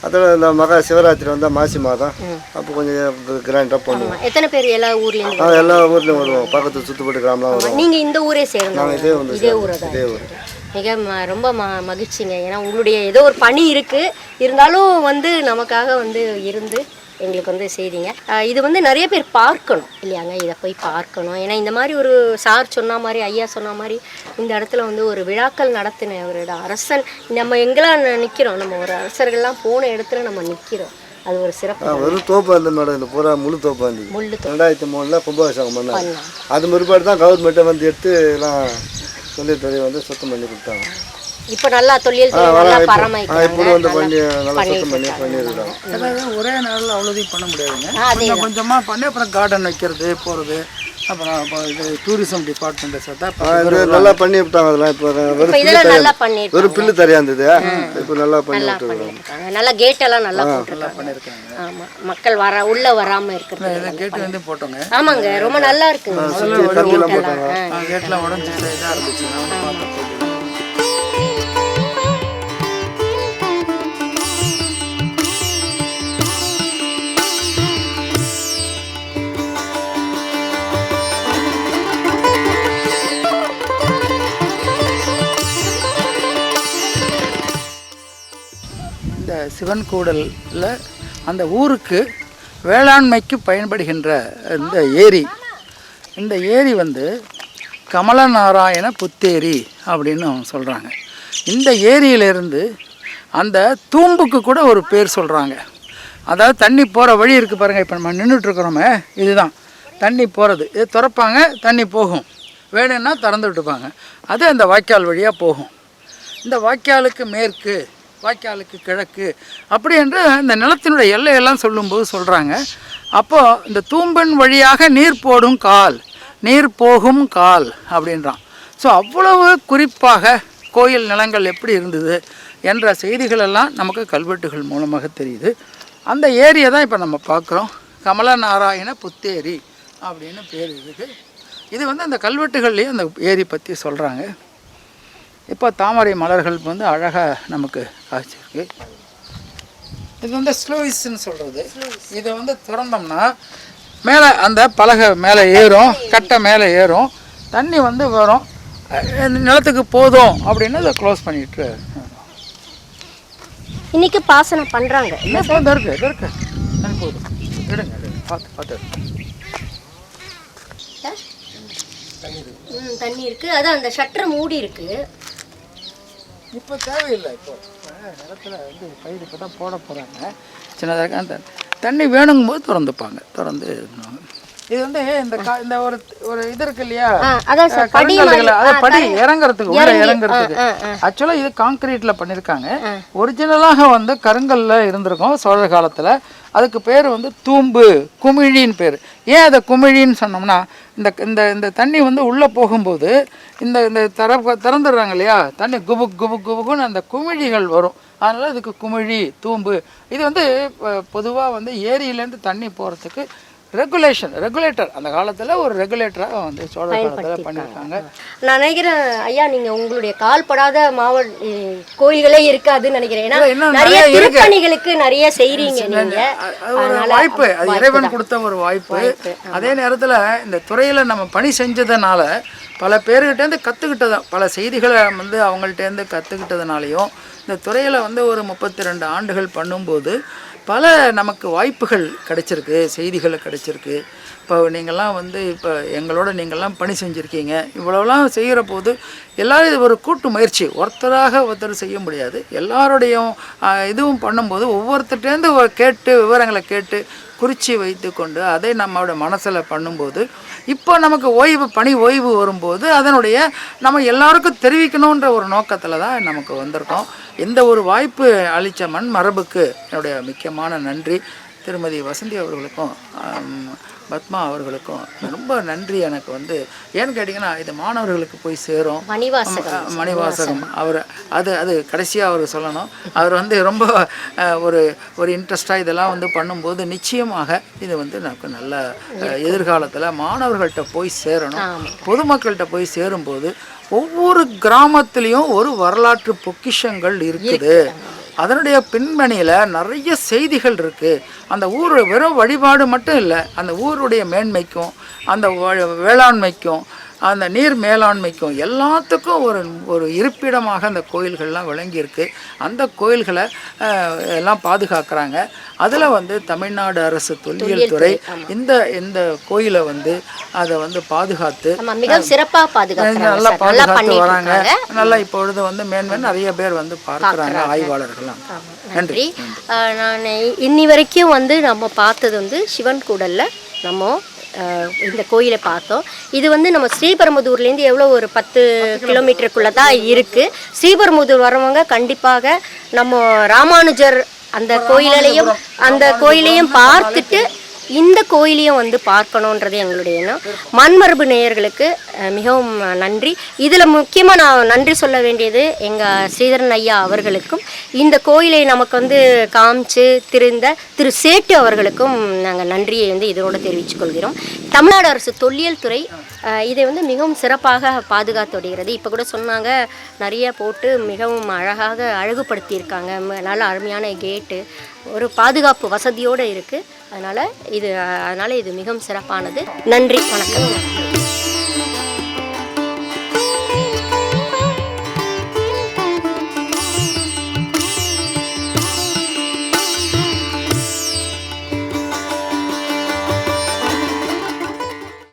அதோட இந்த மகா சிவராத்திரி வந்தால் மாசி மாதம் அப்போ கொஞ்சம் கிராண்டாக பண்ணுவோம். எத்தனை பேர் எல்லா ஊர்லேயும்? எல்லா ஊர்லேயும் வருவோம், பக்கத்து சுற்றுப்பட்டு கிராமலாம் வருவோம். நீங்கள் இந்த ஊரே சேர்ந்தோம்? நாங்கள் இதே ஊர். மிக ரொம்ப மகிழ்ச்சிங்க. ஏன்னா உங்களுடைய ஏதோ ஒரு பணி இருக்குது, இருந்தாலும் வந்து நமக்காக வந்து இருந்து எங்களுக்கு வந்து செய்திங்க. இது வந்து நிறைய பேர் பார்க்கணும் இல்லையாங்க, இதை போய் பார்க்கணும். ஏன்னா இந்த மாதிரி ஒரு சார் சொன்ன மாதிரி, ஐயா சொன்ன மாதிரி இந்த இடத்துல வந்து ஒரு விழாக்கள் நடத்தின ஒரு அரசன், நம்ம எங்கெல்லாம் நிற்கிறோம், நம்ம ஒரு அரசர்கள்லாம் போன இடத்துல நம்ம நிற்கிறோம். அது ஒரு சிறப்பு. ஒரு தோப்பு வந்து மேடம், இந்த பூரா முழு தோப்பு வந்து 2003 கும்பாபிஷேகம் பண்ணாங்க. அது முற்பாடு தான் கவர்மெண்ட்டை வந்து எடுத்து எல்லாம் தொழில்துறை வந்து சுத்தம் பண்ணி கொடுத்தாங்க. இப்போ நல்லா தொழில் நல்லா பராமரிக்கிறாங்க. ஒரே நாளில் அவ்வளோதையும் பண்ண முடியாதுங்க. கொஞ்சமாக பண்ணி அப்புறம் கார்டன் வைக்கிறது போகிறது, அப்புறம் இது டூரிசம் டிபார்ட்மெண்ட் சேர்த்தா நல்லா பண்ணி விட்டாங்க. அதெல்லாம் இப்போ ஒரு பில்லு தரையா இருந்தது, இப்போ நல்லா பண்ணி விட்டுருக்காங்க. நல்லா கேட் எல்லாம் நல்லா பண்ணியிருக்காங்க. ஆமாம், மக்கள் உள்ள வராமல் இருக்கிறது கேட்டு வந்து போட்டோங்க. ஆமாங்க, ரொம்ப நல்லா இருக்குங்க. கேட்லாம் உடஞ்சி இதாக இருந்துச்சு. சிவன் கூடலில் அந்த ஊருக்கு வேளாண்மைக்கு பயன்படுகின்ற இந்த ஏரி வந்து கமலநாராயண புத்தேரி அப்படின்னு சொல்கிறாங்க. இந்த ஏரியிலேருந்து அந்த தூம்புக்கு கூட ஒரு பேர் சொல்கிறாங்க. அதாவது தண்ணி போகிற வழி இருக்குது பாருங்கள், இப்போ நம்ம நின்றுட்டுருக்குறோமே இதுதான் தண்ணி போகிறது. இது திறப்பாங்க, தண்ணி போகும், வேணும்னா திறந்து விட்டுப்பாங்க, அது அந்த வாய்க்கால் வழியாக போகும். இந்த வாய்க்காலுக்கு மேற்கு, வாய்க்காலுக்கு கிழக்கு அப்படி என்று இந்த நிலத்தினுடைய எல்லையெல்லாம் சொல்லும்போது சொல்கிறாங்க. அப்போது இந்த தூம்பன் வழியாக நீர் போடும் கால், நீர் போகும் கால் அப்படின்றான். ஸோ அவ்வளவு குறிப்பாக கோயில் நிலங்கள் எப்படி இருந்தது என்ற செய்திகளெல்லாம் நமக்கு கல்வெட்டுகள் மூலமாக தெரியுது. அந்த ஏரியை தான் இப்போ நம்ம பார்க்குறோம். கமலநாராயண புத்தேரி அப்படின்னு பேர் இதுக்கு. இது வந்து அந்த கல்வெட்டுகள்லேயே அந்த ஏரி பற்றி சொல்கிறாங்க. இப்போ தாமரை மலர்கள் வந்து அழகாக நமக்கு காய்ச்சிருக்கு. இது வந்து ஸ்லூயிஸ்ன்னு சொல்கிறது. இதை வந்து திறந்தோம்னா மேலே அந்த பலகை மேலே ஏறும், கட்டை மேலே ஏறும், தண்ணி வந்து வரும், நிலத்துக்கு போதும் அப்படின்னு அதை க்ளோஸ் பண்ணிட்டு இன்னைக்கு பாசனம் பண்ணுறாங்க. இருக்கு போதும் எடுங்க பார்த்து பார்த்து தண்ணி இருக்கு. அதான் அந்த ஷட்டர் மூடி இருக்கு. இப்போ தேவையில்லை. இப்போ நிலத்தில் வந்து பயிர் இப்போ தான் போட போகிறாங்க. சின்னதாக அந்த தண்ணி வேணுங்கும் போது திறந்துப்பாங்க, திறந்து இது வந்து இந்த ஒரு இது இருக்கு இல்லையா, கருங்கல்கள், அது படி இறங்குறதுக்கு உள்ள இறங்குறதுக்கு. ஆக்சுவலாக இது காங்கிரீட்ல பண்ணியிருக்காங்க. ஒரிஜினலாக வந்து கருங்கல்ல இருந்திருக்கும் சோழர் காலத்தில். அதுக்கு பேர் வந்து தூம்பு, குமிழின்னு பேர். ஏன் அதை குமிழின்னு சொன்னோம்னா, இந்த இந்த இந்த தண்ணி வந்து உள்ளே போகும்போது இந்த இந்த திறந்துடுறாங்க இல்லையா, தண்ணி குபுக் குபுக் குபுக்குன்னு அந்த குமிழிகள் வரும். அதனால் இதுக்கு குமிழி, தூம்பு. இது வந்து பொதுவாக வந்து ஏரியிலேருந்து தண்ணி போகிறதுக்கு ரெகுலேட்டர் அந்த காலத்தில் ஒரு ரெகுலேட்டராக வந்து சோழ காலத்தில் பண்ணியிருக்காங்க. நான் நினைக்கிறேன் ஐயா, நீங்கள் உங்களுடைய கால்படாத கோயில்களே இருக்காதுன்னு நினைக்கிறேன். ஏன்னா நிறைய திருப்பணிகளுக்கு நிறைய செய்கிறீங்க நீங்கள். வாய்ப்பு, அது இறைவன் கொடுத்த ஒரு வாய்ப்பு. அதே நேரத்தில் இந்த துறையில் நம்ம பணி செஞ்சதுனால பல பேர்கிட்டேருந்து கற்றுக்கிட்டதான், பல செய்திகளை வந்து அவங்கள்ட்டேருந்து கற்றுக்கிட்டதுனாலையும் இந்த துறையில் வந்து ஒரு 32 ஆண்டுகள் பண்ணும்போது பல நமக்கு வாய்ப்புகள் கிடைச்சிருக்கு, செய்திகள் கிடைச்சிருக்கு. இப்போ நீங்கள்லாம் வந்து இப்போ எங்களோட நீங்கள்லாம் பணி செஞ்சுருக்கீங்க. இவ்வளோலாம் செய்கிற போது எல்லோரும் இது ஒரு கூட்டு முயற்சி, ஒருத்தர் செய்ய முடியாது. எல்லாருடையும் இதுவும் பண்ணும்போது ஒவ்வொருத்தர்ட்டேருந்து கேட்டு விவரங்களை கேட்டு குறித்து வைத்து கொண்டு அதை நம்மளோட மனசில் பண்ணும்போது இப்போ நமக்கு பணி ஓய்வு வரும்போது அதனுடைய நம்ம எல்லாருக்கும் தெரிவிக்கணுன்ற ஒரு நோக்கத்தில் தான் நமக்கு வந்திருக்கோம். இந்த ஒரு வாய்ப்பு அளித்த மண் மரபுக்கு என்னுடைய முக்கியமான நன்றி. திருமதி வசந்தி அவர்களுக்கும் பத்மா அவர்களுக்கும் ரொம்ப நன்றி. எனக்கு வந்து ஏன்னு கேட்டிங்கன்னா, இது மாணவர்களுக்கு போய் சேரும். மணிவாசகம் அவர் அது கடைசியாக அவர் சொல்லணும். அவர் வந்து ரொம்ப ஒரு இன்ட்ரெஸ்டாக இதெல்லாம் வந்து பண்ணும்போது நிச்சயமாக இது வந்து நமக்கு நல்ல எதிர்காலத்தில் மாணவர்கள்ட்ட போய் சேரணும். பொதுமக்கள்கிட்ட போய் சேரும்போது ஒவ்வொரு கிராமத்துலேயும் ஒரு வரலாற்று பொக்கிஷங்கள் இருக்குது. அதனுடைய பின்னணியில் நிறைய செய்திகள் இருக்குது. அந்த ஊர் வெறும் வழிபாடு மட்டும் இல்லை, அந்த ஊருடைய மேன்மைக்கும் அந்த வேளாண்மைக்கும் அந்த நீர் மேலாண்மைக்கும் எல்லாத்துக்கும் ஒரு இருப்பிடமாக அந்த கோயில்கள்லாம் விளங்கியிருக்கு. அந்த கோயில்களை எல்லாம் பாதுகாக்கிறாங்க. அதில் வந்து தமிழ்நாடு அரசு தொல்லியல் துறை இந்த கோயிலை வந்து அதை வந்து பாதுகாத்து மிக சிறப்பாக நல்லா பாதுகாத்து வராங்க. நல்லா இப்பொழுது வந்து மேன்மேன் நிறைய பேர் வந்து பார்க்குறாங்க, ஆய்வாளர்கள்லாம். நன்றி. நான் இன்னி வரைக்கும் வந்து நம்ம பார்த்தது வந்து சிவன் கூடல்ல நம்ம இந்த கோயிலை பார்த்தோம். இது வந்து நம்ம ஸ்ரீபெரும்புதூர்லேருந்து எவ்வளோ ஒரு 10 கிலோமீட்டருக்குள்ளே தான் இருக்குது. ஸ்ரீபெரும்புதூர் வரவங்க கண்டிப்பாக நம்ம ராமானுஜர் அந்த கோயிலையும் பார்த்துட்டு இந்த கோயிலையும் வந்து பார்க்கணுன்றது எங்களுடைய எண்ணம். மண்மரபு நேயர்களுக்கு மிகவும் நன்றி. இதில் முக்கியமாக நான் நன்றி சொல்ல வேண்டியது எங்கள் ஸ்ரீதரன் ஐயா அவர்களுக்கும், இந்த கோயிலை நமக்கு வந்து காமிச்சு திரு சேட்டு அவர்களுக்கும் நாங்கள் நன்றியை வந்து இதோடு தெரிவித்துக் கொள்கிறோம். தமிழ்நாடு அரசு தொல்லியல் துறை இதை வந்து மிகவும் சிறப்பாக பாதுகாத்து வருகிறது. இப்போ கூட சொன்னாங்க, நிறைய போட்டு மிகவும் அழகாக அழகுபடுத்தியிருக்காங்க. நல்ல அருமையான கேட்டு, ஒரு பாதுகாப்பு வசதியோடு இருக்குது. அதனால் இது மிகவும் சிறப்பானது. நன்றி, வணக்கம்.